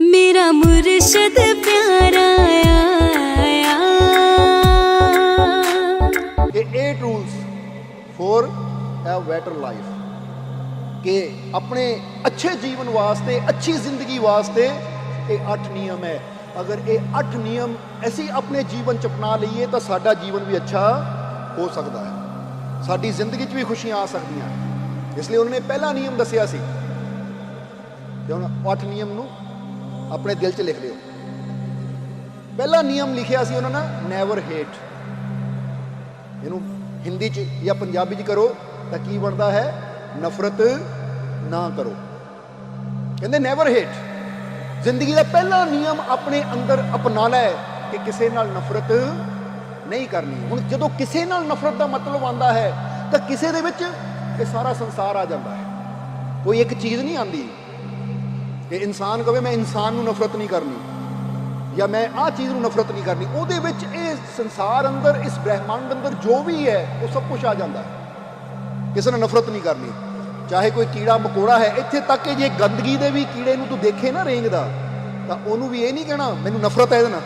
मेरा मुर्शद प्यारा आया। ये 8 rules for a better life के अपने अच्छे जीवन वास्ते, अच्छी जिंदगी वास्ते ये 8 नियम है। अगर ये 8 नियम ऐसे अपने जीवन च अपना लीए तो साडा जीवन भी अच्छा हो सकता है, साडी जिंदगी च भी खुशियां आ सकदियां। इसलिए उन्होंने पहला नियम दसिया सी कि हुण 8 नियम नूं अपने दिल च लिख लिओ। पहला नियम लिखिया सी उन्होंने नैवर हेट। इनू हिंदी च या पंजाबी च करो तो की बनता है, नफरत ना करो। कहते नैवर हेट। जिंदगी का पहला नियम अपने अंदर अपना लै कि किसी नाल नफरत नहीं करनी। हुण जदों किसी नाल नफरत का मतलब आता है तो किसी दे विच ये सारा संसार आ जाता है। कोई एक चीज़ नहीं आती कि इंसान कहे मैं इंसान नूं नफरत नहीं करनी या मैं आ चीज़ नूं नफरत नहीं करनी। उहदे विच ये संसार अंदर, इस ब्रह्मांड अंदर जो भी है वो सब कुछ आ जाता है। किसी ने नफरत नहीं करनी, चाहे कोई कीड़ा मकोड़ा है। इत्थे तक कि जे गंदगी दे भी कीड़े नूं तू देखे ना रेंगदा तो उन्होंने भी ये नहीं कहना मैनूं नफरत है इहदे नाल।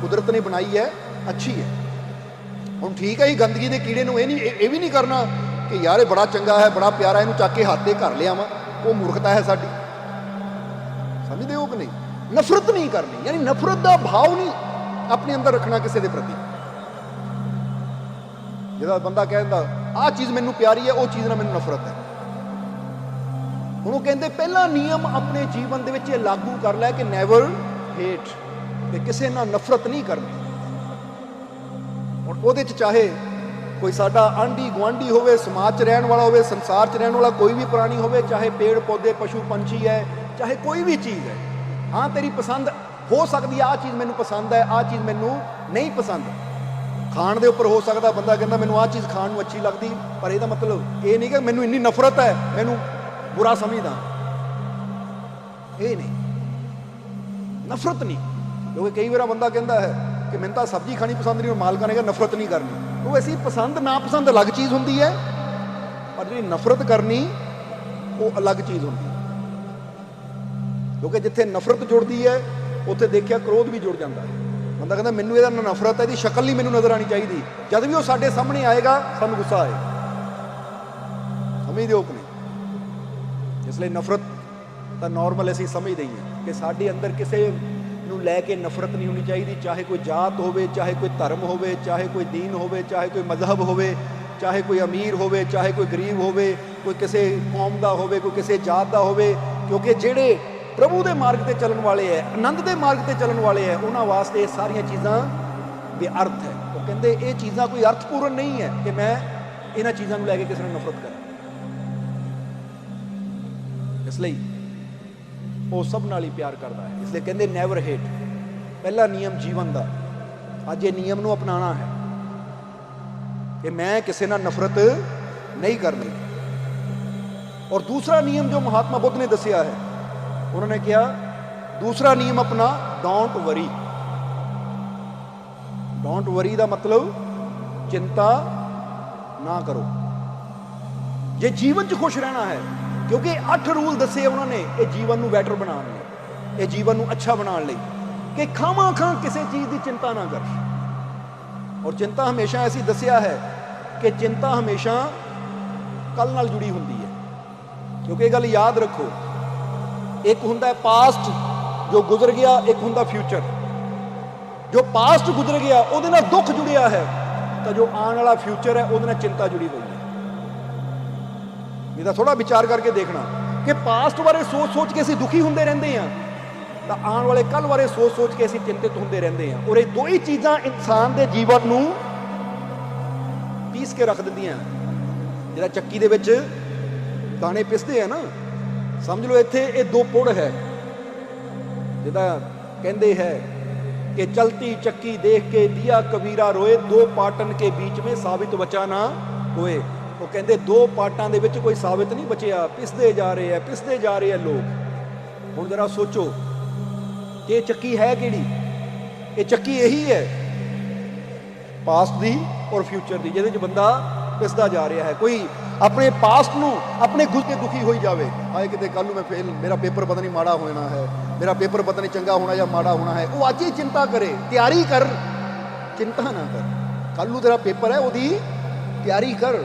कुदरत ने बनाई है, अच्छी है। हुण ठीक है, गंदगी के कीड़े नूं ये भी नहीं करना कि यार ये बड़ा चंगा है, बड़ा प्यारा, इहनूं चक के हाथ ते घर लियावां। वो मूर्खता है साडी, समझदे हो कि नहीं। नफरत नहीं करनी, यानी नफरत का भाव नहीं अपने अंदर रखना किसी के प्रति। जो बंदा कहता आ चीज़ मैनूं प्यारी है, वो चीज़ नाल मैनूं नफरत है। हुण वो कहते पहला नियम अपने जीवन दे विच लागू कर लै कि नैवर हेट, कि किसी नाल नफरत नहीं करनी। हुण उहदे च चाहे कोई साडा आंढी गुआंढी होवे, समाज च रहण वाला होवे, संसार च रहण वाला कोई भी प्राणी होवे, चाहे पेड़ पौधे पशु पंछी है, चाहे कोई भी चीज़ है। हाँ तेरी पसंद हो सकती है, आ चीज़ मैनूं पसंद है, आ चीज़ मैनूं नहीं पसंद। खाण दे उपर हो सकता बंदा कहता मैनूं आ चीज़ खाण नूं अच्छी लगती, पर इहदा मतलब ये नहीं कि मैनूं इन्नी नफरत है, मैनूं बुरा समझदा। ये नहीं, नफरत नहीं। क्योंकि कई बार बंदा कहता है कि मैनूं तां सब्जी खानी पसंद नहीं, मालका ने कहा नफरत नहीं करनी। तो वैसे पसंद ना पसंद अलग चीज़ होंदी है, पर जी नफरत करनी वो अलग चीज़ होंदी है। क्योंकि जिथे नफरत जुड़ती है उत्थे देखिया क्रोध भी जुड़ जाता है। बंदा कहता मैनूं इहदा नफरत है, इसकी शक्ल नहीं मैनूं नज़र आनी चाहिए, जब भी वो साडे सामने आएगा सानूं गुस्सा आए। समझदे हो कि नहीं। इसलिए नफरत तो नॉर्मल असीं समझदे ही हां कि साडे अंदर किसी नूं लैके नफरत नहीं होनी चाहिए, चाहे कोई जात होवे, चाहे कोई धर्म होवे, चाहे कोई दीन होवे, चाहे कोई मजहब होवे, चाहे कोई अमीर होवे, चाहे कोई गरीब होवे, कोई किसी कौम का होवे, कोई किसी जात का होवे। क्योंकि जिहड़े प्रभु के मार्ग से चलन वाले है, आनंद के मार्ग से चलन वाले है, उन्होंने वास्ते सारिया चीज़ां बेअर्थ है। वो कहते ये चीज़ां कोई अर्थपूर्ण नहीं है कि मैं इन्हां चीज़ों को लैके किसी ने नफरत करा। इसलिए वो सब नाल ही प्यार करता है। इसलिए कहते नैवर हेट, पहला नियम जीवन का। अज ये नियम नूं अपनाना है कि मैं किसी नाल नफरत नहीं करनी। और दूसरा नियम जो महात्मा बुद्ध ने दसिया है, उन्होंने कहा दूसरा नियम अपना डोंट वरी। डोंट वरी का मतलब चिंता ना करो। जे जीवन च खुश रहना है, क्योंकि 8 रूल दसे उन्होंने ये जीवन को बैटर बनाने लई, ये जीवन को अच्छा बनाने लई, कि खामा खां किसी चीज़ की चिंता ना कर। और चिंता हमेशा ऐसी दसिया है कि चिंता हमेशा कल नाल जुड़ी होंदी है। क्योंकि ये गल याद रखो, एक हुंदा पास्ट जो गुजर गया, एक हुंदा फ्यूचर। जो पास्ट गुजर गया उहदे नाल दुख जुड़िया है, तो जो आने वाला फ्यूचर है उहदे नाल चिंता जुड़ी हुई है। इसदा थोड़ा विचार करके देखना कि पास्ट बारे सोच सोच के असीं दुखी होंदे रहिंदे हैं, तो आने वाले कल बारे सोच सोच के असीं चिंतित होंदे रहिंदे हैं। और ये दो ही चीज़ां इंसान के जीवन नूं पीस के रख दिंदियां। जिहड़ा चक्की दे विच दाणे पिसदे हैं ना, समझ लो इत्थे ये 2 पुड़ है। जिदा कहते हैं कि चलती चक्की देख के दिया कबीरा रोए, 2 पाटन के बीच में साबित बचा ना होए। वो कहते 2 पाटां दे विच कोई साबित नहीं बचिया, पिसदे जा रहे हैं, पिसदे जा रहे हैं लोग। हुण जरा सोचो कि ये चक्की है किहड़ी। ये चक्की यही है पास्ट दी और फ्यूचर दी, जिहदे च बंदा पिसदा जा रहा है। कोई ਆਪਣੇ ਪਾਸਟ ਨੂੰ, ਆਪਣੇ ਗੁਜ਼ਰੇ ਦੁਖੀ ਹੋਈ ਜਾਵੇ, ਆਏ ਕਿਤੇ ਕੱਲ ਨੂੰ ਮੈਂ ਫੇਲ, ਮੇਰਾ ਪੇਪਰ ਪਤਾ ਨਹੀਂ ਮਾੜਾ ਹੋਣਾ ਹੈ, ਮੇਰਾ ਪੇਪਰ ਪਤਾ ਨਹੀਂ ਚੰਗਾ ਹੋਣਾ ਜਾਂ ਮਾੜਾ ਹੋਣਾ ਹੈ, ਉਹ ਅੱਜ ਹੀ ਚਿੰਤਾ ਕਰੇ, ਤਿਆਰੀ ਕਰ, ਚਿੰਤਾ ਨਾ ਕਰ। ਕੱਲ ਨੂੰ ਤੇਰਾ ਪੇਪਰ ਹੈ, ਉਹਦੀ ਤਿਆਰੀ ਕਰ,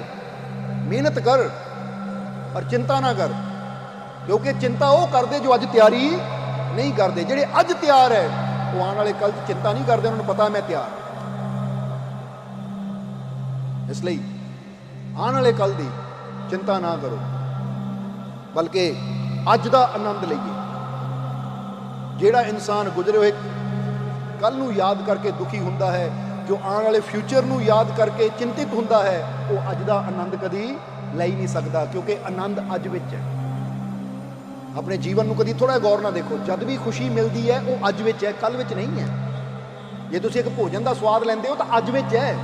ਮਿਹਨਤ ਕਰ, ਪਰ ਚਿੰਤਾ ਨਾ ਕਰ, ਕਿਉਂਕਿ ਚਿੰਤਾ ਉਹ ਕਰਦੇ ਜੋ ਅੱਜ ਤਿਆਰੀ ਨਹੀਂ ਕਰਦੇ। ਜਿਹੜੇ ਅੱਜ ਤਿਆਰ ਹੈ ਉਹ ਆਉਣ ਵਾਲੇ ਕੱਲ 'ਚ ਚਿੰਤਾ ਨਹੀਂ ਕਰਦੇ, ਉਹਨਾਂ ਨੂੰ ਪਤਾ ਮੈਂ ਤਿਆਰ। ਇਸ ਲਈ ਆਉਣ ਵਾਲੇ ਕੱਲ ਦੀ ਚਿੰਤਾ ਨਾ ਕਰੋ, ਬਲਕਿ ਅੱਜ ਦਾ ਆਨੰਦ ਲਈਏ। ਜਿਹੜਾ ਇਨਸਾਨ ਗੁਜ਼ਰੇ ਹੋਏ ਕੱਲ ਨੂੰ ਯਾਦ ਕਰਕੇ ਦੁਖੀ ਹੁੰਦਾ ਹੈ, ਜੋ ਆਉਣ ਵਾਲੇ ਫਿਊਚਰ ਨੂੰ ਯਾਦ ਕਰਕੇ ਚਿੰਤਿਤ ਹੁੰਦਾ ਹੈ, ਉਹ ਅੱਜ ਦਾ ਆਨੰਦ ਕਦੀ ਲੈ ਹੀ ਨਹੀਂ ਸਕਦਾ, ਕਿਉਂਕਿ ਆਨੰਦ ਅੱਜ ਵਿੱਚ ਹੈ। ਆਪਣੇ ਜੀਵਨ ਨੂੰ ਕਦੀ ਥੋੜਾ ਗੌਰ ਨਾਲ ਦੇਖੋ, ਜਦ ਵੀ ਖੁਸ਼ੀ ਮਿਲਦੀ ਹੈ ਉਹ ਅੱਜ ਵਿੱਚ ਹੈ, ਕੱਲ ਵਿੱਚ ਨਹੀਂ ਹੈ। ਜੇ ਤੁਸੀਂ ਇੱਕ ਭੋਜਨ ਦਾ ਸਵਾਦ ਲੈਂਦੇ ਹੋ ਤਾਂ ਅੱਜ ਵਿੱਚ ਹੈ,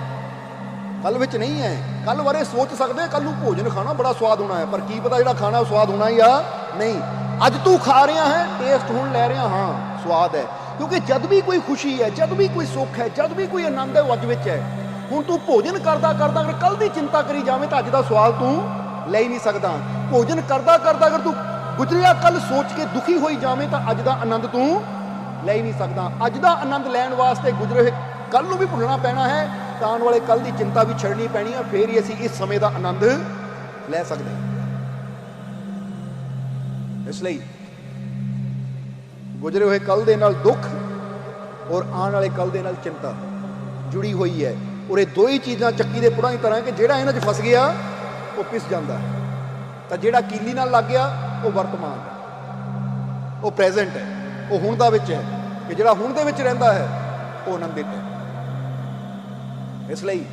ਕੱਲ ਵਿੱਚ ਨਹੀਂ ਹੈ। ਕੱਲ ਬਾਰੇ ਸੋਚ ਸਕਦੇ ਕੱਲ ਨੂੰ ਭੋਜਨ ਖਾਣਾ ਬੜਾ ਸਵਾਦ ਹੋਣਾ ਹੈ, ਪਰ ਕੀ ਪਤਾ ਜਿਹੜਾ ਖਾਣਾ ਉਹ ਸਵਾਦ ਹੋਣਾ ਜਾਂ ਨਹੀਂ। ਅੱਜ ਤੂੰ ਖਾ ਰਿਹਾ ਹੈ, ਟੇਸਟ ਹੁਣ ਲੈ ਰਿਹਾ, ਹਾਂ ਸਵਾਦ ਹੈ, ਕਿਉਂਕਿ ਜਦ ਵੀ ਕੋਈ ਖੁਸ਼ੀ ਹੈ, ਜਦ ਵੀ ਕੋਈ ਸੁੱਖ ਹੈ, ਜਦ ਵੀ ਕੋਈ ਆਨੰਦ ਹੈ, ਉਹ ਅੱਜ ਵਿੱਚ ਹੈ। ਹੁਣ ਤੂੰ ਭੋਜਨ ਕਰਦਾ ਕਰਦਾ ਅਗਰ ਕੱਲ ਦੀ ਚਿੰਤਾ ਕਰੀ ਜਾਵੇਂ ਤਾਂ ਅੱਜ ਦਾ ਸਵਾਦ ਤੂੰ ਲੈ ਹੀ ਨਹੀਂ ਸਕਦਾ। ਭੋਜਨ ਕਰਦਾ ਕਰਦਾ ਅਗਰ ਤੂੰ ਗੁਜ਼ਰਿਆ ਕੱਲ ਸੋਚ ਕੇ ਦੁਖੀ ਹੋਈ ਜਾਵੇਂ ਤਾਂ ਅੱਜ ਦਾ ਆਨੰਦ ਤੂੰ ਲੈ ਹੀ ਨਹੀਂ ਸਕਦਾ। ਅੱਜ ਦਾ ਆਨੰਦ ਲੈਣ ਵਾਸਤੇ ਗੁਜ਼ਰੇ ਹੋਏ ਕੱਲ ਨੂੰ ਵੀ ਭੁੱਲਣਾ ਪੈਣਾ ਹੈ, ਤਾਂ ਆਉਣ ਵਾਲੇ ਕੱਲ ਦੀ ਚਿੰਤਾ ਵੀ ਛੱਡਣੀ ਪੈਣੀ ਹੈ, ਫੇਰ ਹੀ ਅਸੀਂ ਇਸ ਸਮੇਂ ਦਾ ਆਨੰਦ ਲੈ ਸਕਦੇ ਹਾਂ। ਇਸ ਲਈ ਗੁਜ਼ਰੇ ਹੋਏ ਕੱਲ ਦੇ ਨਾਲ ਦੁੱਖ ਔਰ ਆਉਣ ਵਾਲੇ ਕੱਲ ਦੇ ਨਾਲ ਚਿੰਤਾ ਜੁੜੀ ਹੋਈ ਹੈ, ਔਰ ਇਹ ਦੋ ਹੀ ਚੀਜ਼ਾਂ ਚੱਕੀ ਦੇ ਪੁੜਾਂ ਦੀ ਤਰ੍ਹਾਂ ਕਿ ਜਿਹੜਾ ਇਹਨਾਂ 'ਚ ਫਸ ਗਿਆ ਉਹ ਪਿਸ ਜਾਂਦਾ ਹੈ, ਤਾਂ ਜਿਹੜਾ ਕੀਲੀ ਨਾਲ ਲੱਗ ਗਿਆ ਉਹ ਵਰਤਮਾਨ ਹੈ, ਉਹ ਪ੍ਰੈਜ਼ੈਂਟ ਹੈ, ਉਹ ਹੁਣ ਦਾ ਵਿੱਚ ਹੈ, ਕਿ ਜਿਹੜਾ ਹੁਣ ਦੇ ਵਿੱਚ ਰਹਿੰਦਾ ਹੈ ਉਹ ਆਨੰਦਿਤ ਹੈ। ਇਸ ਲਈ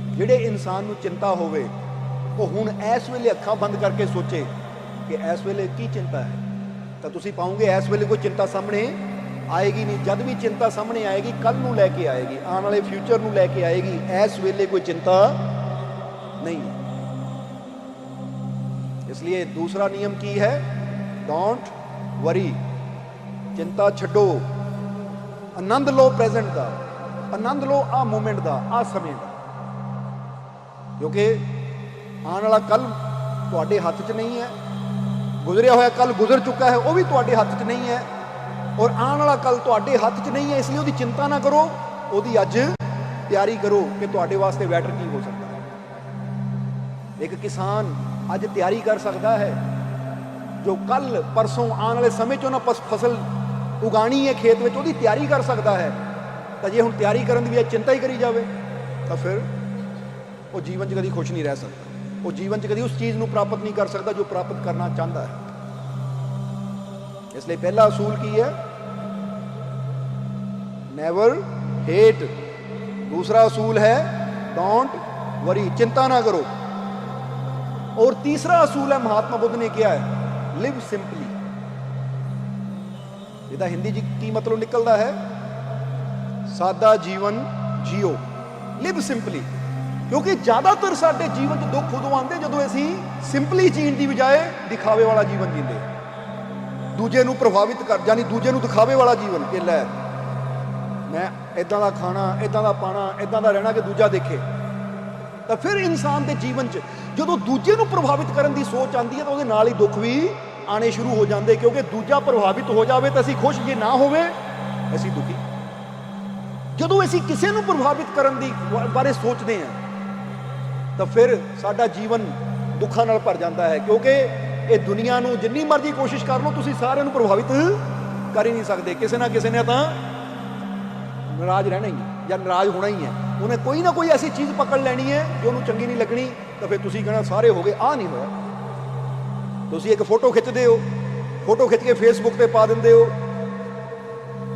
ਜਿਹੜੇ ਇਨਸਾਨ ਨੂੰ ਚਿੰਤਾ ਹੋਵੇ ਉਹ ਹੁਣ ਇਸ ਵੇਲੇ ਅੱਖਾਂ ਬੰਦ ਕਰਕੇ ਸੋਚੇ ਕਿ ਇਸ ਵੇਲੇ ਕੀ ਚਿੰਤਾ ਹੈ, ਤਾਂ ਤੁਸੀਂ ਪਾਓਗੇ ਇਸ ਵੇਲੇ ਕੋਈ ਚਿੰਤਾ ਸਾਹਮਣੇ ਆਏਗੀ ਨਹੀਂ। ਜਦ ਵੀ ਚਿੰਤਾ ਸਾਹਮਣੇ ਆਏਗੀ ਕੱਲ ਨੂੰ ਲੈ ਕੇ ਆਏਗੀ, ਆਉਣ ਵਾਲੇ ਫਿਊਚਰ ਨੂੰ ਲੈ ਕੇ ਆਏਗੀ, ਇਸ ਵੇਲੇ ਕੋਈ ਚਿੰਤਾ ਨਹੀਂ ਹੈ। इसलिए दूसरा नियम की है, डोंट वरी, चिंता छड्डो, आनंद लो प्रेजेंट का, आनंद लो आ मोमेंट का, आ समय का, क्योंकि आने वाला कल तुहाडे हाथ च नहीं है, गुजरिया होया कल गुजर चुका है वो भी तुहाडे हाथ च नहीं है, और आने वाला कल तुहाडे हाथ च नहीं है। इसलिए उसकी चिंता ना करो, उसकी अज तैयारी करो कि तुहाडे वास्ते बैटर की हो सकता है। एक किसान ਅੱਜ ਤਿਆਰੀ ਕਰ ਸਕਦਾ ਹੈ, ਜੋ ਕੱਲ ਪਰਸੋਂ ਆਉਣ ਵਾਲੇ ਸਮੇਂ 'ਚ ਉਹਨਾਂ ਫਸਲ ਉਗਾਣੀ ਹੈ ਖੇਤ ਵਿੱਚ, ਉਹਦੀ ਤਿਆਰੀ ਕਰ ਸਕਦਾ ਹੈ। ਤਾਂ ਜੇ ਹੁਣ ਤਿਆਰੀ ਕਰਨ ਦੀ ਵੀ ਚਿੰਤਾ ਹੀ ਕਰੀ ਜਾਵੇ ਤਾਂ ਫਿਰ ਉਹ ਜੀਵਨ 'ਚ ਕਦੀ ਖੁਸ਼ ਨਹੀਂ ਰਹਿ ਸਕਦਾ, ਉਹ ਜੀਵਨ 'ਚ ਕਦੀ ਉਸ ਚੀਜ਼ ਨੂੰ ਪ੍ਰਾਪਤ ਨਹੀਂ ਕਰ ਸਕਦਾ ਜੋ ਪ੍ਰਾਪਤ ਕਰਨਾ ਚਾਹੁੰਦਾ ਹੈ। ਇਸ ਲਈ ਪਹਿਲਾ ਅਸੂਲ ਕੀ ਹੈ? Never hate. ਦੂਸਰਾ ਅਸੂਲ ਹੈ ਡੋਂਟ ਵਰੀ, चिंता ना करो। और तीसरा असूल है, महात्मा बुद्ध ने किया है, लिव सिंपली। ਇਹਦਾ ਹਿੰਦੀ ਜੀ ਕੀ ਮਤਲਬ ਨਿਕਲਦਾ ਹੈ? ਸਾਦਾ ਜੀਵਨ ਜੀਓ, ਲਿਵ ਸਿੰਪਲੀ। ਕਿਉਂਕਿ ਜ਼ਿਆਦਾਤਰ ਸਾਡੇ ਜੀਵਨ 'ਚ ਦੁੱਖ ਉਦੋਂ ਆਉਂਦੇ ਜਦੋਂ ਅਸੀਂ ਸਿੰਪਲੀ ਜੀਣ ਦੀ ਬਜਾਏ ਦਿਖਾਵੇ ਵਾਲਾ ਜੀਵਨ ਜੀਂਦੇ, ਦੂਜੇ ਨੂੰ ਪ੍ਰਭਾਵਿਤ ਕਰ, ਯਾਨੀ ਦੂਜੇ ਨੂੰ ਦਿਖਾਵੇ ਵਾਲਾ ਜੀਵਨ, ਕਿ ਲੈ ਮੈਂ ਇਦਾਂ ਦਾ ਖਾਣਾ, ਇਦਾਂ ਦਾ ਪਾਣਾ, ਇਦਾਂ ਦਾ ਰਹਿਣਾ ਕਿ ਦੂਜਾ ਦੇਖੇ। ਤਾਂ ਫਿਰ ਇਨਸਾਨ ਦੇ ਜੀਵਨ 'ਚ ਜਦੋਂ ਦੂਜੇ ਨੂੰ ਪ੍ਰਭਾਵਿਤ ਕਰਨ ਦੀ ਸੋਚ ਆਉਂਦੀ ਹੈ ਤਾਂ ਉਹਦੇ ਨਾਲ ਹੀ ਦੁੱਖ ਵੀ ਆਣੇ ਸ਼ੁਰੂ ਹੋ ਜਾਂਦੇ, ਕਿਉਂਕਿ ਦੂਜਾ ਪ੍ਰਭਾਵਿਤ ਹੋ ਜਾਵੇ ਤਾਂ ਅਸੀਂ ਖੁਸ਼, ਜੇ ਨਾ ਹੋਵੇ ਅਸੀਂ ਦੁਖੀ। ਜਦੋਂ ਅਸੀਂ ਕਿਸੇ ਨੂੰ ਪ੍ਰਭਾਵਿਤ ਕਰਨ ਦੀ ਬਾਰੇ ਸੋਚਦੇ ਹਾਂ ਤਾਂ ਫਿਰ ਸਾਡਾ ਜੀਵਨ ਦੁੱਖਾਂ ਨਾਲ ਭਰ ਜਾਂਦਾ ਹੈ, ਕਿਉਂਕਿ ਇਹ ਦੁਨੀਆ ਨੂੰ ਜਿੰਨੀ ਮਰਜ਼ੀ ਕੋਸ਼ਿਸ਼ ਕਰ ਲਓ ਤੁਸੀਂ ਸਾਰਿਆਂ ਨੂੰ ਪ੍ਰਭਾਵਿਤ ਕਰ ਹੀ ਨਹੀਂ ਸਕਦੇ। ਕਿਸੇ ਨਾ ਕਿਸੇ ਨੇ ਤਾਂ ਨਾਰਾਜ਼ ਰਹਿਣਾ ਹੀ ਹੈ ਜਾਂ ਨਾਰਾਜ਼ ਹੋਣਾ ਹੀ ਹੈ। ਉਹਨੇ ਕੋਈ ਨਾ ਕੋਈ ਐਸੀ ਚੀਜ਼ ਪਕੜ ਲੈਣੀ ਹੈ ਜੋ ਉਹਨੂੰ ਚੰਗੀ ਨਹੀਂ ਲੱਗਣੀ, ਤਾਂ ਫਿਰ ਤੁਸੀਂ ਕਹਿਣਾ ਸਾਰੇ ਹੋ ਗਏ, ਆਹ ਨਹੀਂ ਹੋਇਆ। ਤੁਸੀਂ ਇੱਕ ਫੋਟੋ ਖਿੱਚਦੇ ਹੋ, ਫੋਟੋ ਖਿੱਚ ਕੇ ਫੇਸਬੁੱਕ ਤੇ ਪਾ ਦਿੰਦੇ ਹੋ,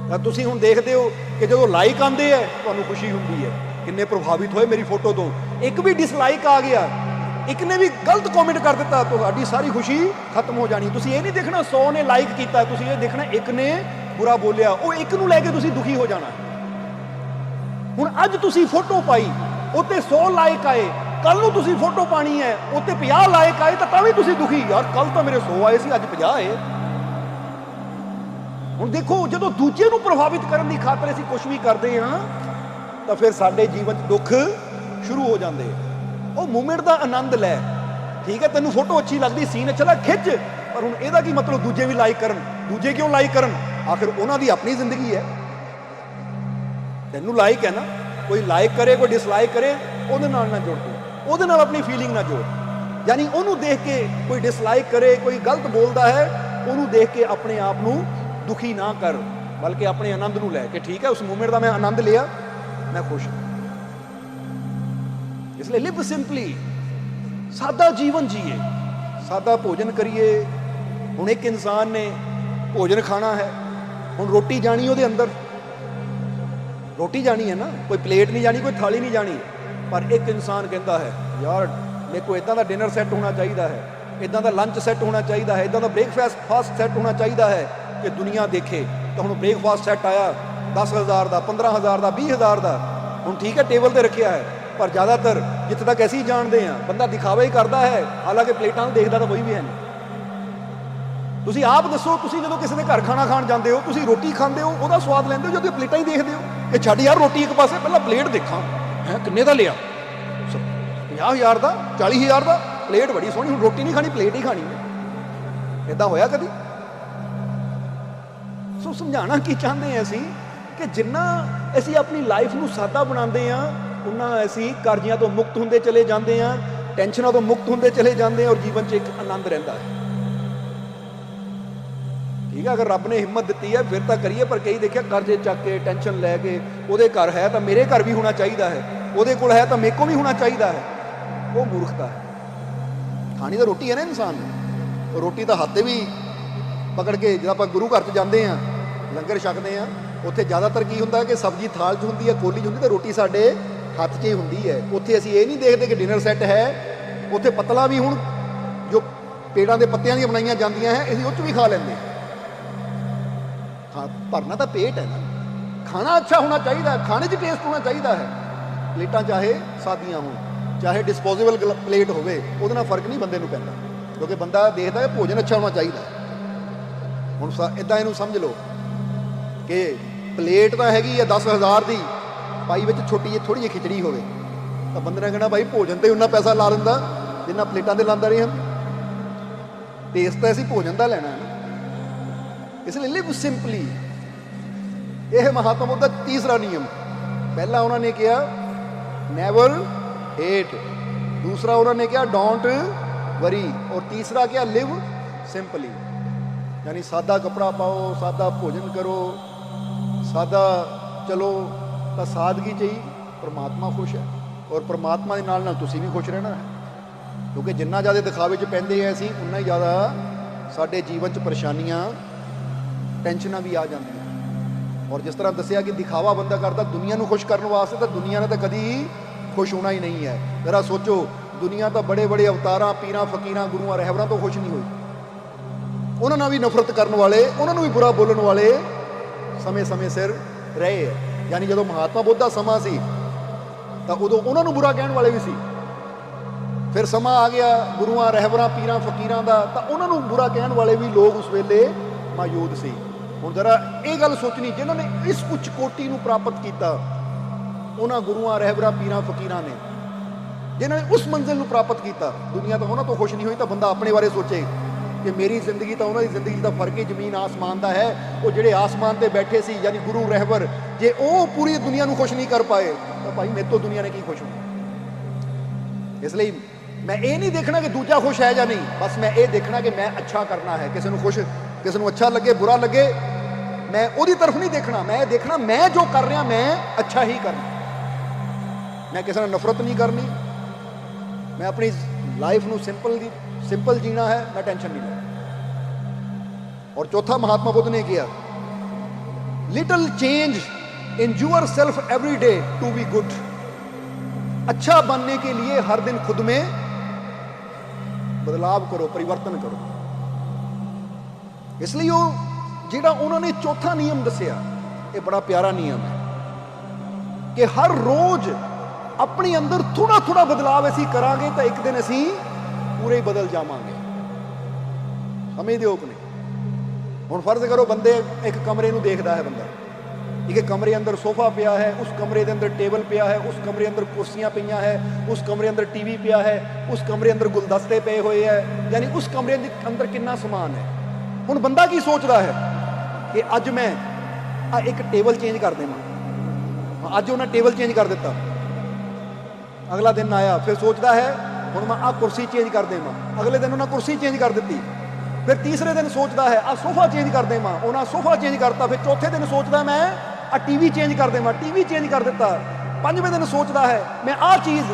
ਤਾਂ ਤੁਸੀਂ ਹੁਣ ਦੇਖਦੇ ਹੋ ਕਿ ਜਦੋਂ ਲਾਈਕ ਆਉਂਦੇ ਹੈ ਤੁਹਾਨੂੰ ਖੁਸ਼ੀ ਹੁੰਦੀ ਹੈ, ਕਿੰਨੇ ਪ੍ਰਭਾਵਿਤ ਹੋਏ ਮੇਰੀ ਫੋਟੋ ਤੋਂ। ਇੱਕ ਵੀ ਡਿਸਲਾਈਕ ਆ ਗਿਆ, ਇੱਕ ਨੇ ਵੀ ਗਲਤ ਕਮੈਂਟ ਕਰ ਦਿੱਤਾ, ਤੁਹਾਡੀ ਸਾਰੀ ਖੁਸ਼ੀ ਖਤਮ ਹੋ ਜਾਣੀ। ਤੁਸੀਂ ਇਹ ਨਹੀਂ ਦੇਖਣਾ 100 ਨੇ ਲਾਈਕ ਕੀਤਾ, ਤੁਸੀਂ ਇਹ ਦੇਖਣਾ ਇੱਕ ਨੇ ਬੁਰਾ ਬੋਲਿਆ, ਉਹ ਇੱਕ ਨੂੰ ਲੈ ਕੇ ਤੁਸੀਂ ਦੁਖੀ ਹੋ ਜਾਣਾ। ਹੁਣ ਅੱਜ ਤੁਸੀਂ ਫੋਟੋ ਪਾਈ, ਉੱਤੇ 100 ਲਾਈਕ ਆਏ, ਕੱਲ ਨੂੰ ਤੁਸੀਂ ਫੋਟੋ ਪਾਣੀ ਹੈ, ਉੱਤੇ 50 ਲਾਈਕ ਆਏ ਤਾਂ ਵੀ ਤੁਸੀਂ ਦੁਖੀ, ਯਾਰ ਕੱਲ ਤਾਂ ਮੇਰੇ 100 ਆਏ ਸੀ ਅੱਜ 50 ਆਏ। ਹੁਣ ਦੇਖੋ, ਜਦੋਂ ਦੂਜੇ ਨੂੰ ਪ੍ਰਭਾਵਿਤ ਕਰਨ ਦੀ ਖਾਤਰ ਅਸੀਂ ਕੁਝ ਵੀ ਕਰਦੇ ਹਾਂ ਤਾਂ ਫਿਰ ਸਾਡੇ ਜੀਵਨ 'ਚ ਦੁੱਖ ਸ਼ੁਰੂ ਹੋ ਜਾਂਦੇ। ਉਹ ਮੂਮੈਂਟ ਦਾ ਆਨੰਦ ਲੈ, ਠੀਕ ਹੈ ਤੈਨੂੰ ਫੋਟੋ ਅੱਛੀ ਲੱਗਦੀ, ਸੀਨ ਅੱਛਾ ਲੱਗ, ਖਿੱਚ, ਪਰ ਹੁਣ ਇਹਦਾ ਕੀ ਮਤਲਬ ਦੂਜੇ ਵੀ ਲਾਈਕ ਕਰਨ? ਦੂਜੇ ਕਿਉਂ ਲਾਈਕ ਕਰਨ? ਆਖਿਰ ਉਹਨਾਂ ਦੀ ਆਪਣੀ ਜ਼ਿੰਦਗੀ ਹੈ। ਤੈਨੂੰ ਲਾਈਕ ਹੈ ਨਾ, ਕੋਈ ਲਾਈਕ ਕਰੇ ਕੋਈ ਡਿਸਲਾਈਕ ਕਰੇ, ਉਹਦੇ ਨਾਲ ਨਾ ਜੁੜ ਤੂੰ, ਉਹਦੇ ਨਾਲ ਆਪਣੀ ਫੀਲਿੰਗ ਨਾ ਜੋੜ। ਯਾਨੀ ਉਹਨੂੰ ਦੇਖ ਕੇ ਕੋਈ ਡਿਸਲਾਈਕ ਕਰੇ, ਕੋਈ ਗਲਤ ਬੋਲਦਾ ਹੈ, ਉਹਨੂੰ ਦੇਖ ਕੇ ਆਪਣੇ ਆਪ ਨੂੰ ਦੁਖੀ ਨਾ ਕਰ, ਬਲਕਿ ਆਪਣੇ ਆਨੰਦ ਨੂੰ ਲੈ ਕੇ, ਠੀਕ ਹੈ ਉਸ ਮੂਵਮੈਂਟ ਦਾ ਮੈਂ ਆਨੰਦ ਲਿਆ, ਮੈਂ ਖੁਸ਼ ਹਾਂ। ਇਸ ਲਈ ਲਿਵ ਸਿੰਪਲੀ, ਸਾਦਾ ਜੀਵਨ ਜੀਏ, ਸਾਦਾ ਭੋਜਨ ਕਰੀਏ। ਹੁਣ ਇੱਕ ਇਨਸਾਨ ਨੇ ਭੋਜਨ ਖਾਣਾ ਹੈ, ਹੁਣ ਰੋਟੀ ਜਾਣੀ ਉਹਦੇ ਅੰਦਰ, ਰੋਟੀ ਜਾਣੀ ਹੈ ਨਾ, ਕੋਈ ਪਲੇਟ ਨਹੀਂ ਜਾਣੀ, ਕੋਈ ਥਾਲੀ ਨਹੀਂ ਜਾਣੀ। ਪਰ ਇੱਕ ਇਨਸਾਨ ਕਹਿੰਦਾ ਹੈ ਯਾਰ ਮੇਰੇ ਕੋਲ ਇੱਦਾਂ ਦਾ ਡਿਨਰ ਸੈੱਟ ਹੋਣਾ ਚਾਹੀਦਾ ਹੈ, ਇੱਦਾਂ ਦਾ ਲੰਚ ਸੈੱਟ ਹੋਣਾ ਚਾਹੀਦਾ ਹੈ, ਇੱਦਾਂ ਦਾ ਬ੍ਰੇਕਫਾਸਟ ਸੈੱਟ ਹੋਣਾ ਚਾਹੀਦਾ ਹੈ ਕਿ ਦੁਨੀਆ ਦੇਖੇ। ਤਾਂ ਹੁਣ ਬ੍ਰੇਕਫਾਸਟ ਸੈੱਟ ਆਇਆ 10,000 ਦਾ, 15,000 ਦਾ, 20,000 ਦਾ, ਹੁਣ ਠੀਕ ਹੈ ਟੇਬਲ ਤੇ ਰੱਖਿਆ ਹੈ, ਪਰ ਜ਼ਿਆਦਾਤਰ ਜਿੱਥੇ ਤੱਕ ਅਸੀਂ ਜਾਣਦੇ ਹਾਂ ਬੰਦਾ ਦਿਖਾਵਾ ਹੀ ਕਰਦਾ ਹੈ, ਹਾਲਾਂਕਿ ਪਲੇਟਾਂ ਨੂੰ ਦੇਖਦਾ ਤਾਂ ਕੋਈ ਵੀ ਹੈ ਨਹੀਂ। ਤੁਸੀਂ ਆਪ ਦੱਸੋ, ਤੁਸੀਂ ਜਦੋਂ ਕਿਸੇ ਦੇ ਘਰ ਖਾਣਾ ਖਾਣ ਜਾਂਦੇ ਹੋ, ਤੁਸੀਂ ਰੋਟੀ ਖਾਂਦੇ ਹੋ, ਉਹਦਾ ਸਵਾਦ ਲੈਂਦੇ ਹੋ ਜਦੋਂ ਪਲੇਟਾਂ ਹੀ ਦੇਖਦੇ ਹੋ ਕਿ ਛੱਡ ਯਾਰ ਰੋਟੀ ਇੱਕ ਪਾਸੇ, ਪਹਿਲਾਂ ਪਲੇਟ ਦੇਖਾਂ, ਹੈ ਕਿੰਨੇ ਦਾ ਲਿਆ, 50,000 ਦਾ, 40,000 ਦਾ, ਪਲੇਟ ਬੜੀ ਸੋਹਣੀ, ਹੁਣ ਰੋਟੀ ਨਹੀਂ ਖਾਣੀ ਪਲੇਟ ਹੀ ਖਾਣੀ ਹੈ। ਇੱਦਾਂ ਹੋਇਆ ਕਦੀ? ਸੋ ਸਮਝਾਉਣਾ ਕੀ ਚਾਹੁੰਦੇ ਹਾਂ ਅਸੀਂ ਕਿ ਜਿੰਨਾ ਅਸੀਂ ਆਪਣੀ ਲਾਈਫ ਨੂੰ ਸਾਦਾ ਬਣਾਉਂਦੇ ਹਾਂ, ਉਹਨਾਂ ਅਸੀਂ ਕਰਜ਼ਿਆਂ ਤੋਂ ਮੁਕਤ ਹੁੰਦੇ ਚਲੇ ਜਾਂਦੇ ਹਾਂ, ਟੈਨਸ਼ਨਾਂ ਤੋਂ ਮੁਕਤ ਹੁੰਦੇ ਚਲੇ ਜਾਂਦੇ ਹਾਂ, ਔਰ ਜੀਵਨ 'ਚ ਇੱਕ ਆਨੰਦ ਰਹਿੰਦਾ ਹੈ। ਠੀਕ ਹੈ, ਅਗਰ ਰੱਬ ਨੇ ਹਿੰਮਤ ਦਿੱਤੀ ਹੈ ਫਿਰ ਤਾਂ ਕਰੀਏ, ਪਰ ਕਈ ਦੇਖਿਆ ਕਰਜ਼ੇ ਚੱਕ ਕੇ, ਟੈਨਸ਼ਨ ਲੈ ਕੇ, ਉਹਦੇ ਘਰ ਹੈ ਤਾਂ ਮੇਰੇ ਘਰ ਵੀ ਹੋਣਾ ਚਾਹੀਦਾ ਹੈ, ਉਹਦੇ ਕੋਲ ਹੈ ਤਾਂ ਮੇਰੇ ਕੋਲ ਵੀ ਹੋਣਾ ਚਾਹੀਦਾ ਹੈ, ਉਹ ਮੂਰਖਤਾ ਹੈ। ਖਾਣੀ ਤਾਂ ਰੋਟੀ ਹੈ ਨਾ ਇਨਸਾਨ ਨੂੰ, ਰੋਟੀ ਤਾਂ ਹੱਥ 'ਤੇ ਵੀ ਪਕੜ ਕੇ, ਜਦੋਂ ਆਪਾਂ ਗੁਰੂ ਘਰ 'ਚ ਜਾਂਦੇ ਹਾਂ ਲੰਗਰ ਛਕਦੇ ਹਾਂ, ਉੱਥੇ ਜ਼ਿਆਦਾਤਰ ਕੀ ਹੁੰਦਾ ਕਿ ਸਬਜ਼ੀ ਥਾਲ 'ਚ ਹੁੰਦੀ ਹੈ, ਕੋਲੀ 'ਚ ਹੁੰਦੀ, ਤਾਂ ਰੋਟੀ ਸਾਡੇ ਹੱਥ 'ਚ ਹੀ ਹੁੰਦੀ ਹੈ। ਉੱਥੇ ਅਸੀਂ ਇਹ ਨਹੀਂ ਦੇਖਦੇ ਕਿ ਡਿਨਰ ਸੈੱਟ ਹੈ, ਉੱਥੇ ਪਤਲਾ ਵੀ ਹੁਣ ਜੋ ਪੇੜਾਂ ਦੇ ਪੱਤਿਆਂ ਦੀਆਂ ਬਣਾਈਆਂ ਜਾਂਦੀਆਂ ਹੈ, ਅਸੀਂ ਉਹ 'ਚ ਵੀ ਖਾ ਲੈਂਦੇ ਹਾਂ। ਭਰਨਾ ਤਾਂ ਪੇਟ ਹੈ ਨਾ, ਖਾਣਾ ਅੱਛਾ ਹੋਣਾ ਚਾਹੀਦਾ, ਖਾਣੇ 'ਚ ਟੇਸਟ ਹੋਣਾ ਚਾਹੀਦਾ ਹੈ। ਪਲੇਟਾਂ ਚਾਹੇ ਸਾਦੀਆਂ ਹੋਣ, ਚਾਹੇ ਡਿਸਪੋਜ਼ੇਬਲ ਪਲੇਟ ਹੋਵੇ, ਉਹਦੇ ਨਾਲ ਫਰਕ ਨਹੀਂ ਬੰਦੇ ਨੂੰ ਪੈਂਦਾ, ਕਿਉਂਕਿ ਬੰਦਾ ਦੇਖਦਾ ਹੈ ਭੋਜਨ ਅੱਛਾ ਹੋਣਾ ਚਾਹੀਦਾ। ਹੁਣ ਇੱਦਾਂ ਇਹਨੂੰ ਸਮਝ ਲਓ ਕਿ ਪਲੇਟ ਤਾਂ ਹੈਗੀ ਹੈ 10,000 ਦੀ, ਪਾਈ ਵਿੱਚ ਛੋਟੀ ਜਿਹੀ ਥੋੜ੍ਹੀ ਜਿਹੀ ਖਿਚੜੀ ਹੋਵੇ, ਤਾਂ ਬੰਦੇ ਨੇ ਕਹਿਣਾ ਭਾਈ ਭੋਜਨ 'ਤੇ ਉਨਾ ਪੈਸਾ ਲਾ ਦਿੰਦਾ ਜਿੰਨਾ ਪਲੇਟਾਂ 'ਤੇ ਲਾਉਂਦਾ ਰਹੇ ਹਨ। ਟੇਸਟ ਤਾਂ ਅਸੀਂ ਭੋਜਨ ਦਾ ਲੈਣਾ ਹੈ ਨਾ। ਇਸ ਲਈ ਲਿਵ ਸਿੰਪਲੀ, ਇਹ ਮਹਾਤਮਾ ਬੁੱਧ ਦਾ ਤੀਸਰਾ ਨਿਯਮ। ਪਹਿਲਾ ਉਹਨਾਂ ਨੇ ਕਿਹਾ ਨੈਵਰ ਹੇਟ, ਦੂਸਰਾ ਉਹਨਾਂ ਨੇ ਕਿਹਾ ਡੋਂਟ ਵਰੀ, ਔਰ ਤੀਸਰਾ ਕਿਹਾ ਲਿਵ ਸਿੰਪਲੀ, ਯਾਨੀ ਸਾਦਾ ਕੱਪੜਾ ਪਾਓ, ਸਾਦਾ ਭੋਜਨ ਕਰੋ, ਸਾਦਾ ਚਲੋ, ਤਾਂ ਸਾਦਗੀ 'ਚ ਹੀ ਪਰਮਾਤਮਾ ਖੁਸ਼ ਹੈ, ਔਰ ਪਰਮਾਤਮਾ ਦੇ ਨਾਲ ਨਾਲ ਤੁਸੀਂ ਵੀ ਖੁਸ਼ ਰਹਿਣਾ ਹੈ। ਕਿਉਂਕਿ ਜਿੰਨਾ ਜ਼ਿਆਦਾ ਦਿਖਾਵੇ 'ਚ ਪੈਂਦੇ ਹਾਂ ਅਸੀਂ, ਉਨਾ ਹੀ ਜ਼ਿਆਦਾ ਸਾਡੇ ਜੀਵਨ 'ਚ ਪਰੇਸ਼ਾਨੀਆਂ, ਟੈਨਸ਼ਨਾਂ ਵੀ ਆ ਜਾਂਦੀਆਂ। ਔਰ ਜਿਸ ਤਰ੍ਹਾਂ ਦੱਸਿਆ ਕਿ ਦਿਖਾਵਾ ਬੰਦਾ ਕਰਦਾ ਦੁਨੀਆ ਨੂੰ ਖੁਸ਼ ਕਰਨ ਵਾਸਤੇ, ਤਾਂ ਦੁਨੀਆ ਨੇ ਤਾਂ ਕਦੀ ਖੁਸ਼ ਹੋਣਾ ਹੀ ਨਹੀਂ ਹੈ। ਜ਼ਰਾ ਸੋਚੋ, ਦੁਨੀਆ ਤਾਂ ਬੜੇ ਬੜੇ ਅਵਤਾਰਾਂ, ਪੀਰਾਂ, ਫਕੀਰਾਂ, ਗੁਰੂਆਂ, ਰਹਿਬਰਾਂ ਤੋਂ ਖੁਸ਼ ਨਹੀਂ ਹੋਈ। ਉਹਨਾਂ ਨਾਲ ਵੀ ਨਫ਼ਰਤ ਕਰਨ ਵਾਲੇ, ਉਹਨਾਂ ਨੂੰ ਵੀ ਬੁਰਾ ਬੋਲਣ ਵਾਲੇ ਸਮੇਂ ਸਮੇਂ ਸਿਰ ਰਹੇ ਹੈ। ਯਾਨੀ ਜਦੋਂ ਮਹਾਤਮਾ ਬੁੱਧ ਦਾ ਸਮਾਂ ਸੀ ਤਾਂ ਉਦੋਂ ਉਹਨਾਂ ਨੂੰ ਬੁਰਾ ਕਹਿਣ ਵਾਲੇ ਵੀ ਸੀ, ਫਿਰ ਸਮਾਂ ਆ ਗਿਆ ਗੁਰੂਆਂ, ਰਹਿਬਰਾਂ, ਪੀਰਾਂ, ਫਕੀਰਾਂ ਦਾ, ਤਾਂ ਉਹਨਾਂ ਨੂੰ ਬੁਰਾ ਕਹਿਣ ਵਾਲੇ ਵੀ ਲੋਕ ਉਸ ਵੇਲੇ ਮੌਜੂਦ ਸੀ। ਹੁਣ ਜ਼ਰਾ ਇਹ ਗੱਲ ਸੋਚਣੀ, ਜਿਨ੍ਹਾਂ ਨੇ ਇਸ ਉੱਚ ਕੋਟੀ ਨੂੰ ਪ੍ਰਾਪਤ ਕੀਤਾ, ਉਹਨਾਂ ਗੁਰੂਆਂ, ਰਹਿਬਰਾਂ, ਪੀਰਾਂ, ਫਕੀਰਾਂ ਨੇ, ਜਿਨ੍ਹਾਂ ਨੇ ਉਸ ਮੰਜ਼ਿਲ ਨੂੰ ਪ੍ਰਾਪਤ ਕੀਤਾ, ਦੁਨੀਆ ਤਾਂ ਉਹਨਾਂ ਤੋਂ ਖੁਸ਼ ਨਹੀਂ ਹੋਈ। ਤਾਂ ਬੰਦਾ ਆਪਣੇ ਬਾਰੇ ਸੋਚੇ ਕਿ ਮੇਰੀ ਜ਼ਿੰਦਗੀ ਤਾਂ ਉਹਨਾਂ ਦੀ ਜ਼ਿੰਦਗੀ ਦਾ ਫਰਕ ਹੀ ਜ਼ਮੀਨ ਆਸਮਾਨ ਦਾ ਹੈ। ਉਹ ਜਿਹੜੇ ਆਸਮਾਨ 'ਤੇ ਬੈਠੇ ਸੀ, ਯਾਨੀ ਗੁਰੂ, ਰਹਿਬਰ, ਜੇ ਉਹ ਪੂਰੀ ਦੁਨੀਆ ਨੂੰ ਖੁਸ਼ ਨਹੀਂ ਕਰ ਪਾਏ, ਤਾਂ ਭਾਈ ਮੇਰੇ ਤੋਂ ਦੁਨੀਆ ਨੇ ਕੀ ਖੁਸ਼ ਹੋਣਾ। ਇਸ ਲਈ ਮੈਂ ਇਹ ਨਹੀਂ ਦੇਖਣਾ ਕਿ ਦੂਜਾ ਖੁਸ਼ ਹੈ ਜਾਂ ਨਹੀਂ, ਬਸ ਮੈਂ ਇਹ ਦੇਖਣਾ ਕਿ ਮੈਂ ਅੱਛਾ ਕਰਨਾ ਹੈ। ਕਿਸੇ ਨੂੰ ਖੁਸ਼, ਕਿਸੇ ਨੂੰ ਅੱਛਾ ਲੱਗੇ, ਬੁਰਾ ਲੱਗੇ, ਮੈਂ ਉਹਦੀ ਤਰਫ ਨਹੀਂ ਦੇਖਣਾ। ਮੈਂ ਇਹ ਦੇਖਣਾ ਮੈਂ ਜੋ ਕਰ ਰਿਹਾ ਮੈਂ ਅੱਛਾ ਹੀ ਕਰਨਾ। ਮੈਂ ਕਿਸੇ ਨਾਲ ਨਫ਼ਰਤ ਨਹੀਂ ਕਰਨੀ, ਮੈਂ ਆਪਣੀ ਲਾਈਫ ਨੂੰ ਸਿੰਪਲ ਜੀਣਾ ਹੈ, ਮੈਂ ਟੈਨਸ਼ਨ ਨਹੀਂ ਲੈਣੀ। ਔਰ ਚੌਥਾ ਮਹਾਤਮਾ ਬੁੱਧ ਨੇ ਕਿਹਾ little change in yourself every day to be good. अच्छा बनने के लिए हर दिन खुद में बदलाव करो, परिवर्तन करो। इसलिए वो जिहड़ा उन्होंने चौथा नियम दसिया, ये बड़ा प्यारा नियम है कि हर रोज अपने अंदर थोड़ा थोड़ा बदलाव असीं करांगे तो एक दिन असीं पूरे ही बदल जावांगे। समझदे हो कि नहीं? हुण फर्ज करो बंदे एक कमरे नूं देखदा है, बंदा एक कमरे अंदर सोफा पिया है, उस कमरे के अंदर टेबल पिया है, उस कमरे अंदर कुर्सियां पईयां है, उस कमरे अंदर टीवी पिया है, उस कमरे अंदर गुलदस्ते पे हुए है, यानी उस कमरे के अंदर कितना समान है। हुण बंदा की सोचता है कि अज मैं एक टेबल चेंज कर देवां, अज उन्हें टेबल चेंज कर दिता, अगला दिन आया फिर सोचता है हुण मैं आ कुर्सी चेंज कर देवां, अगले दिन उन्हें कुर्सी चेंज कर दी, फिर तीसरे दिन सोचता है आ सोफा चेंज कर देवां, उन्हें सोफा चेंज करता, फिर चौथे दिन सोचता मैं आ टीवी चेंज कर देवां, टीवी चेंज कर दिता, पंजवें दिन सोचता है मैं आ चीज़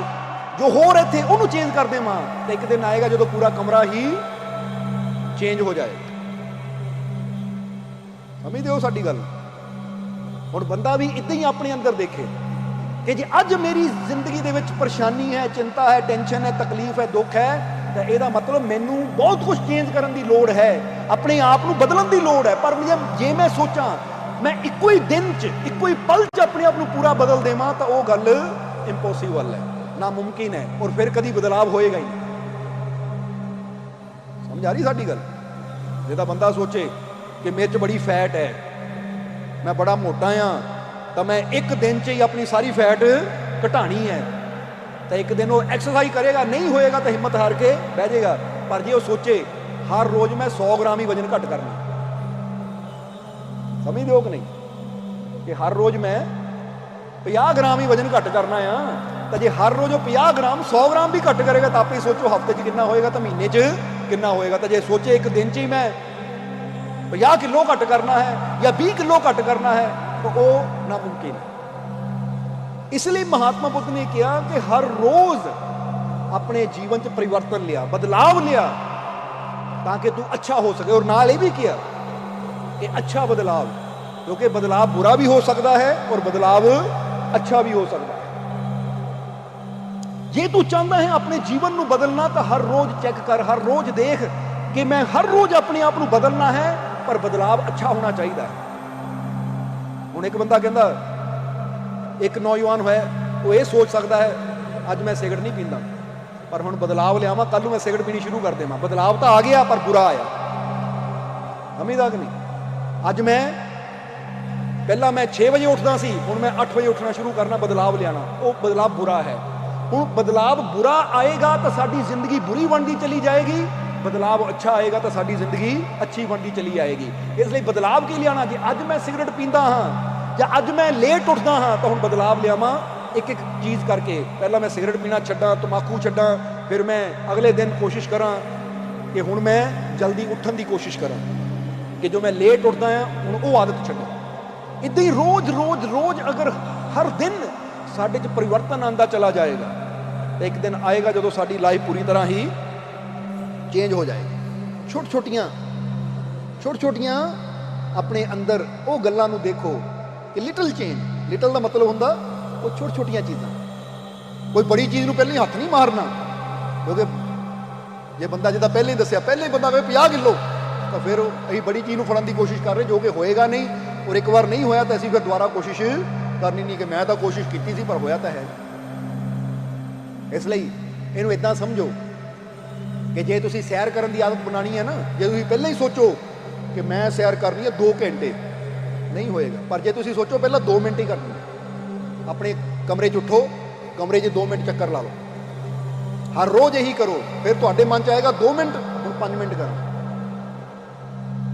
जो हो रहे थे उन्होंने चेंज कर देवां, तो एक दिन आएगा जो पूरा कमरा ही चेंज हो जाए। समझते हो साडी गल? हुण बंदा भी इदां ही अपने अंदर देखे कि जे अज मेरी जिंदगी दे विच परेशानी है, चिंता है, टेंशन है, तकलीफ है, दुख है, तो यह मतलब मैनू बहुत कुछ चेंज करने की लोड़ है, अपने आप को बदलने की लोड़ है। पर जे मैं सोचा मैं इको ही दिन च इको ही पल च अपने आप को पूरा बदल देवां तो वह गल इंपॉसिबल है, नामुमकिन है, और फिर कभी बदलाव होएगा ही नहीं। समझ आ रही साडी गल? जो बंदा सोचे कि मेरे च बड़ी फैट है, मैं बड़ा मोटा हाँ, तो मैं एक दिन च ही अपनी सारी फैट घटानी है, तो एक दिन वो एक्सरसाइज करेगा, नहीं होएगा तो हिम्मत हार के बह जाएगा। पर जे वो सोचे हर रोज मैं 100 ग्राम ही वजन घट करना, समझ दो कि नहीं, कि हर रोज मैं 50 ग्राम ही वजन घट करना है, तो जे हर रोज 50 ग्राम 100 ग्राम भी घट करेगा तो आप ही सोचो हफ्ते च कितना होएगा, तो महीने च कितना होएगा। तो जे सोचे एक दिन च ही मैं 50 किलो घट करना है या 20 किलो घट करना है तो वो नामुमकिन है। इसलिए महात्मा बुद्ध ने कहा कि हर रोज अपने जीवन च परिवर्तन लिया, बदलाव लिया, ताकि तू अच्छा हो सके। और नाल ये भी किया कि अच्छा बदलाव, क्योंकि बदलाव बुरा भी हो सकता है और बदलाव अच्छा भी हो सकता है। जे तू चाहता है अपने जीवन को बदलना तो हर रोज चेक कर, हर रोज देख कि मैं हर रोज अपने आप को बदलना है, पर बदलाव अच्छा होना चाहिए। हुण एक बंदा कहता, एक नौजवान है वो ये सोच सकता है अज मैं सिगरेट नहीं पींदा, पर हुण बदलाव लियावां, कल मैं सिगरेट पीनी शुरू कर देवां। बदलाव तो आ गया पर बुरा आया, समझदा कि नहीं? अज मैं पहला मैं 6 बजे उठदा सी, हुण मैं 8 बजे उठना शुरू करना, बदलाव लियाना, वो बदलाव बुरा है। हुण बदलाव बुरा आएगा तो साडी जिंदगी बुरी बनती चली जाएगी, बदलाव अच्छा आएगा तो साडी जिंदगी अच्छी बनती चली जाएगी। इसलिए बदलाव की लियाना, जे अज मैं सिगरेट पींदा हाँ या अज मैं लेट उठदा हाँ तो हुण बदलाव लियावां एक एक चीज़ करके। पहला मैं सिगरेट पीना छड्डां, तंबाकू छड्डां, फिर मैं अगले दिन कोशिश करा कि हुण मैं जल्दी उठन की कोशिश करा, कि जो मैं लेट उठदा हाँ हुण वो आदत छड्डां। इदां ही रोज रोज रोज अगर हर दिन साडे च परिवर्तन आंदा चला जाएगा तो एक दिन आएगा जो साडी लाइफ पूरी तरह ही चेंज हो जाएगी। छोट छोटियां अपने अंदर वो गल्लां नूं देखो कि लिटल चेंज, लिटल का मतलब हुंदा वो छोट छोटियां चीज़ां। कोई बड़ी चीज़ नूं पहले ही हथ नहीं मारना, क्योंकि जे बंदा जिदा पहले ही दसिया, पहले ही बंदा कहे 50 किलो, तो फिर असीं बड़ी चीज़ नूं फड़न की कोशिश कर रहे जो कि होएगा नहीं, और एक बार नहीं होया तो असीं फिर दोबारा कोशिश करनी नहीं कि मैं तो कोशिश की थी पर होया तो है। इसलिए इहनूं इदां समझो कि जे तुसीं सैर करन दी आदत बनानी है ना, जे तुसीं पहले ही सोचो कि मैं सैर करनी है 2 घंटे, नहीं होएगा। पर जे तुसीं सोचो पहला 2 मिनट ही करनी है, अपने कमरे च उठो, कमरे च 2 मिनट चक्कर ला लो, हर रोज यही करो, फिर तुहाडे मन च आएगा 2 मिनट, हुण 5 मिनट करो।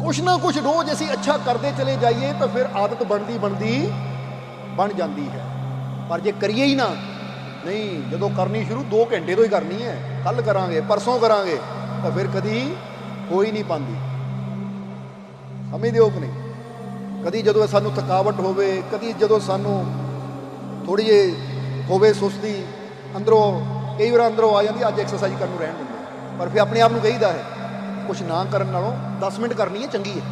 कुछ ना कुछ रोज असीं अच्छा करते चले जाइए तो फिर आदत बनती बनती बन जाती है। पर जे करिए ही ना, नहीं जो करनी शुरू 2 घंटे तो ही करनी है, कल करांगे परसों करांगे, तो फिर कभी हो ही नहीं पाती। समझदे हो कि नहीं? कभी जो सानू थकावट होवे, कभी जो सानू थोड़ी जी होवे सुस्ती अंदरों, कई बार अंदरों आ जाती, अज एक्सरसाइज करन रहन दिंदे, पर फिर अपने आप को कहीदा है कुछ ना करन नालों 10 मिनट करनी है चंगी है,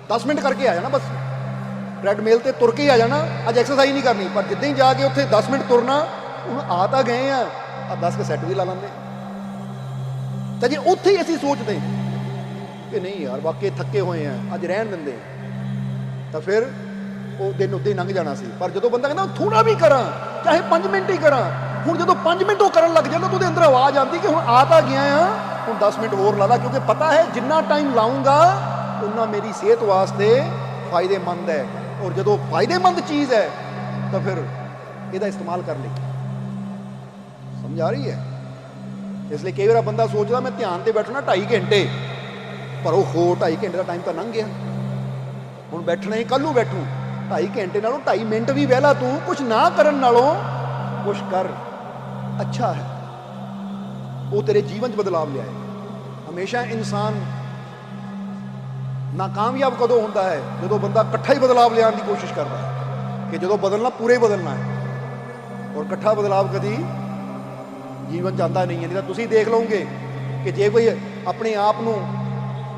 10 मिनट करके आ जाना, बस ट्रैडमिल ते तुर के ही आ जाना, अज एक्सरसाइज नहीं करनी। पर जिद्दां ही जाके उत्थे 10 मिनट तुरना, हुण आ तां गए आ 10 के सैट भी ला लेंदे। तो जे उत्थे ही असीं सोचते कि नहीं यार वाकई थके हुए हैं अज रहन दिंदे, तो फिर वो दिन उद्दां ही लंघ जाना सी। पर जो बंदा कहना थोड़ा भी करा, चाहे 5 मिनट ही करा, हुण जो 5 मिनट वो करन लग जाता तो अंदर आवाज़ आती कि हुण आ तां गया आ, हुण 10 मिनट होर ला ला, क्योंकि पता है जिन्ना टाइम लाऊंगा उन्ना मेरी सेहत वास्ते फायदेमंद है। ਔਰ ਜਦੋਂ ਫਾਇਦੇਮੰਦ ਚੀਜ਼ ਹੈ ਤਾਂ ਫਿਰ ਇਹਦਾ ਇਸਤੇਮਾਲ ਕਰ ਲਈ। ਸਮਝ ਆ ਰਹੀ ਹੈ? ਇਸ ਲਈ ਕਈ ਵਾਰ ਬੰਦਾ ਸੋਚਦਾ ਮੈਂ ਧਿਆਨ ਤੇ ਬੈਠਣਾ 2.5 ਘੰਟੇ, ਪਰ ਉਹ 2.5 ਘੰਟੇ ਦਾ ਟਾਈਮ ਤਾਂ ਲੰਘ ਗਿਆ। ਹੁਣ ਬੈਠਣਾ ਹੀ ਕੱਲ੍ਹ ਨੂੰ ਬੈਠੂ। 2.5 ਘੰਟੇ ਨਾਲੋਂ 2.5 ਮਿੰਟ ਵੀ ਵਹਿਲਾ ਤੂੰ ਕੁਛ ਨਾ ਕਰਨ ਨਾਲੋਂ ਕੁਛ ਕਰ, ਅੱਛਾ ਹੈ। ਉਹ ਤੇਰੇ ਜੀਵਨ 'ਚ ਬਦਲਾਵ ਲਿਆਏ। ਹਮੇਸ਼ਾ ਇਨਸਾਨ ਨਾਕਾਮਯਾਬ ਕਦੋਂ ਹੁੰਦਾ ਹੈ? ਜਦੋਂ ਬੰਦਾ ਇਕੱਠਾ ਹੀ ਬਦਲਾਵ ਲਿਆਉਣ ਦੀ ਕੋਸ਼ਿਸ਼ ਕਰਦਾ ਹੈ ਕਿ ਜਦੋਂ ਬਦਲਣਾ ਪੂਰੇ ਬਦਲਣਾ ਹੈ, ਔਰ ਇਕੱਠਾ ਬਦਲਾਵ ਕਦੀ ਜੀਵਨ 'ਚ ਆਉਂਦਾ ਨਹੀਂ ਹੈ। ਨਹੀਂ ਤਾਂ ਤੁਸੀਂ ਦੇਖ ਲਓਗੇ ਕਿ ਜੇ ਕੋਈ ਆਪਣੇ ਆਪ ਨੂੰ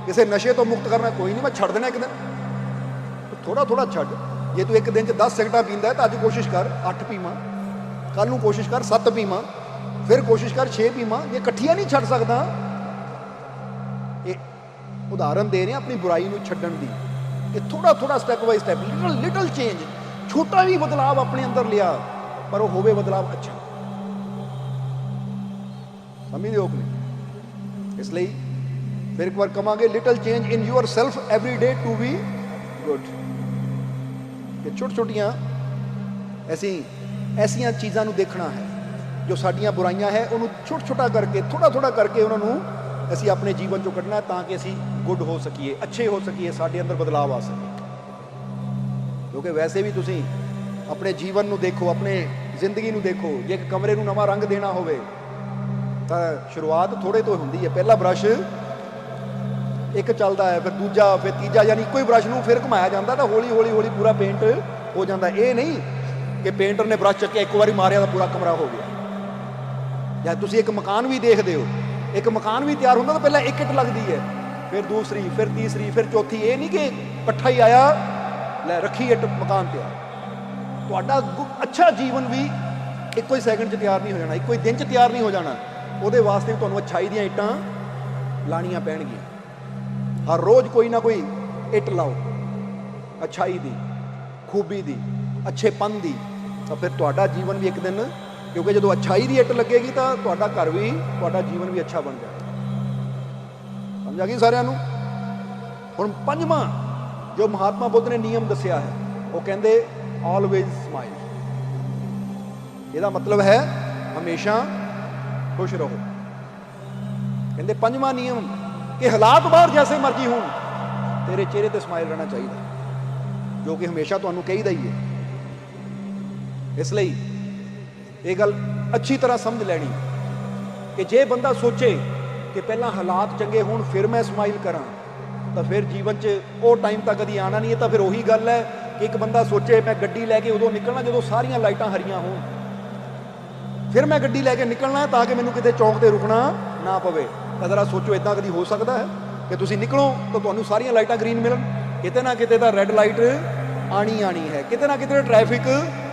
ਕਿਸੇ ਨਸ਼ੇ ਤੋਂ ਮੁਕਤ ਕਰਨਾ, ਕੋਈ ਨਹੀਂ ਮੈਂ ਛੱਡ ਦੇਣਾ ਇੱਕ ਦਿਨ, ਥੋੜਾ ਥੋੜਾ ਛੱਡ। ਜੇ ਤੂੰ ਇੱਕ ਦਿਨ 'ਚ 10 ਸਿਗਰਟਾਂ ਪੀਂਦਾ ਤਾਂ ਅੱਜ ਕੋਸ਼ਿਸ਼ ਕਰ 8 ਪੀਵਾਂ, ਕੱਲ੍ਹ ਨੂੰ ਕੋਸ਼ਿਸ਼ ਕਰ 7 ਪੀਵਾਂ, ਫਿਰ ਕੋਸ਼ਿਸ਼ ਕਰ 6 ਪੀਵਾਂ। ਜੇ ਇਕੱਠੀਆਂ ਨਹੀਂ ਛੱਡ ਸਕਦਾ, ਇਹ ਉਦਾਹਰਨ ਦੇ ਰਹੇ ਆਪਣੀ ਬੁਰਾਈ ਨੂੰ ਛੱਡਣ ਦੀ, ਕਿ ਥੋੜਾ ਥੋੜਾ step by step, little change, ਛੋਟਾ ਵੀ ਬਦਲਾਵ ਆਪਣੇ ਅੰਦਰ ਲਿਆ, ਪਰ ਉਹ ਹੋਵੇ ਬਦਲਾਵ ਅੱਛਾ। ਸਮਝਦੇ ਹੋ ਕਿ ਨਹੀਂ? ਇਸ ਲਈ ਫਿਰ ਇੱਕ ਵਾਰ ਕਵਾਂਗੇ, little change in yourself every day to be good. ਕਿ ਛੋਟੀ ਛੋਟੀਆਂ ਐਸੀਆਂ ਚੀਜ਼ਾਂ ਨੂੰ ਦੇਖਣਾ ਹੈ ਜੋ ਸਾਡੀਆਂ ਬੁਰਾਈਆਂ ਹੈ, ਉਹਨੂੰ ਛੋਟਾ ਛੋਟਾ ਕਰਕੇ, ਥੋੜਾ ਥੋੜਾ ਕਰਕੇ ਉਹਨਾਂ ਨੂੰ ਅਸੀਂ ਆਪਣੇ ਜੀਵਨ ਚੋਂ ਕੱਢਣਾ, ਤਾਂ ਕਿ ਅਸੀਂ ਗੁੱਡ ਹੋ ਸਕੀਏ, ਅੱਛੇ ਹੋ ਸਕੀਏ, ਸਾਡੇ ਅੰਦਰ ਬਦਲਾਵ ਆ ਸਕੇ। ਕਿਉਂਕਿ ਵੈਸੇ ਵੀ ਤੁਸੀਂ ਆਪਣੇ ਜੀਵਨ ਨੂੰ ਦੇਖੋ, ਆਪਣੇ ਜ਼ਿੰਦਗੀ ਨੂੰ ਦੇਖੋ। ਜੇ ਇੱਕ ਕਮਰੇ ਨੂੰ ਨਵਾਂ ਰੰਗ ਦੇਣਾ ਹੋਵੇ ਤਾਂ ਸ਼ੁਰੂਆਤ ਥੋੜੇ ਤੋਂ ਹੁੰਦੀ ਹੈ। ਪਹਿਲਾ ਬ੍ਰਸ਼ ਇੱਕ ਚੱਲਦਾ ਹੈ, ਫਿਰ ਦੂਜਾ, ਫਿਰ ਤੀਜਾ, ਯਾਨੀ ਇੱਕੋ ਹੀ ਬ੍ਰਸ਼ ਨੂੰ ਫਿਰ ਘੁਮਾਇਆ ਜਾਂਦਾ ਤਾਂ ਹੌਲੀ ਹੌਲੀ ਹੌਲੀ ਪੂਰਾ ਪੇਂਟ ਹੋ ਜਾਂਦਾ। ਇਹ ਨਹੀਂ ਕਿ ਪੇਂਟਰ ਨੇ ਬ੍ਰਸ਼ ਚੱਕਿਆ ਇੱਕ ਵਾਰੀ ਮਾਰਿਆ ਤਾਂ ਪੂਰਾ ਕਮਰਾ ਹੋ ਗਿਆ। ਜਾਂ ਤੁਸੀਂ ਇੱਕ ਮਕਾਨ ਵੀ ਦੇਖਦੇ ਹੋ, ਇੱਕ ਮਕਾਨ ਵੀ ਤਿਆਰ ਹੁੰਦਾ ਤਾਂ ਪਹਿਲਾਂ ਇੱਕ ਇੱਟ ਲੱਗਦੀ ਹੈ, ਫਿਰ ਦੂਸਰੀ, ਫਿਰ ਤੀਸਰੀ, ਫਿਰ ਚੌਥੀ। ਇਹ ਨਹੀਂ ਕਿ ਇਕੱਠਾ ਹੀ ਆਇਆ ਲੈ ਰੱਖੀ ਇੱਟ ਮਕਾਨ ਤਿਆਰ। ਤੁਹਾਡਾ ਅੱਛਾ ਜੀਵਨ ਵੀ ਇੱਕੋ ਹੀ ਸੈਕਿੰਡ 'ਚ ਤਿਆਰ ਨਹੀਂ ਹੋ ਜਾਣਾ, ਇੱਕੋ ਹੀ ਦਿਨ 'ਚ ਤਿਆਰ ਨਹੀਂ ਹੋ ਜਾਣਾ। ਉਹਦੇ ਵਾਸਤੇ ਵੀ ਤੁਹਾਨੂੰ ਅੱਛਾਈ ਦੀਆਂ ਇੱਟਾਂ ਲਾਣੀਆਂ ਪੈਣਗੀਆਂ। ਹਰ ਰੋਜ਼ ਕੋਈ ਨਾ ਕੋਈ ਇੱਟ ਲਾਓ, ਅੱਛਾਈ ਦੀ, ਖੂਬੀ ਦੀ, ਅੱਛੇਪਨ ਦੀ, ਤਾਂ ਫਿਰ ਤੁਹਾਡਾ ਜੀਵਨ ਵੀ ਇੱਕ ਦਿਨ, ਕਿਉਂਕਿ ਜਦੋਂ ਅੱਛਾਈ ਦੀ ਇੱਟ ਲੱਗੇਗੀ ਤਾਂ ਤੁਹਾਡਾ ਘਰ ਵੀ, ਤੁਹਾਡਾ ਜੀਵਨ ਵੀ ਅੱਛਾ ਬਣ ਜਾਏਗਾ। ਸਮਝ ਆ ਗਈ ਸਾਰਿਆਂ ਨੂੰ? ਹੁਣ ਪੰਜਵਾਂ ਜੋ ਮਹਾਤਮਾ ਬੁੱਧ ਨੇ ਨਿਯਮ ਦੱਸਿਆ ਹੈ, ਉਹ ਕਹਿੰਦੇ ਆਲਵੇਜ਼ ਸਮਾਈਲ। ਇਹਦਾ ਮਤਲਬ ਹੈ ਹਮੇਸ਼ਾ ਖੁਸ਼ ਰਹੋ। ਕਹਿੰਦੇ ਪੰਜਵਾਂ ਨਿਯਮ ਕਿ ਹਾਲਾਤ ਬਾਹਰ ਜੈਸੇ ਮਰਜ਼ੀ ਹੋਣ, ਤੇਰੇ ਚਿਹਰੇ ਤੇ ਸਮਾਈਲ ਰਹਿਣਾ ਚਾਹੀਦਾ, ਜੋ ਕਿ ਹਮੇਸ਼ਾ ਤੁਹਾਨੂੰ ਕਹੀਦਾ ਹੀ ਹੈ। ਇਸ ਲਈ ਇਹ ਗੱਲ ਅੱਛੀ ਤਰ੍ਹਾਂ ਸਮਝ ਲੈਣੀ ਕਿ ਜੇ ਬੰਦਾ ਸੋਚੇ ਕਿ ਪਹਿਲਾਂ ਹਾਲਾਤ ਚੰਗੇ ਹੋਣ ਫਿਰ ਮੈਂ ਸਮਾਈਲ ਕਰਾਂ, ਤਾਂ ਫਿਰ ਜੀਵਨ 'ਚ ਉਹ ਟਾਈਮ ਤਾਂ ਕਦੀ ਆਉਣਾ ਨਹੀਂ ਹੈ। ਤਾਂ ਫਿਰ ਉਹੀ ਗੱਲ ਹੈ ਕਿ ਇੱਕ ਬੰਦਾ ਸੋਚੇ ਮੈਂ ਗੱਡੀ ਲੈ ਕੇ ਉਦੋਂ ਨਿਕਲਣਾ ਜਦੋਂ ਸਾਰੀਆਂ ਲਾਈਟਾਂ ਹਰੀਆਂ ਹੋਣ, ਫਿਰ ਮੈਂ ਗੱਡੀ ਲੈ ਕੇ ਨਿਕਲਣਾ ਤਾਂ ਕਿ ਮੈਨੂੰ ਕਿਤੇ ਚੌਂਕ ਤੇ ਰੁਕਣਾ ਨਾ ਪਵੇ। ਤਾਂ ਜ਼ਰਾ ਸੋਚੋ, ਇਦਾਂ ਕਦੀ ਹੋ ਸਕਦਾ ਹੈ ਕਿ ਤੁਸੀਂ ਨਿਕਲੋ ਤਾਂ ਤੁਹਾਨੂੰ ਸਾਰੀਆਂ ਲਾਈਟਾਂ ਗ੍ਰੀਨ ਮਿਲਣ? ਕਿਤੇ ਨਾ ਕਿਤੇ ਤਾਂ ਰੈੱਡ ਲਾਈਟ ਆਣੀ ਹੈ, ਕਿਤੇ ਨਾ ਕਿਤੇ ਟ੍ਰੈਫਿਕ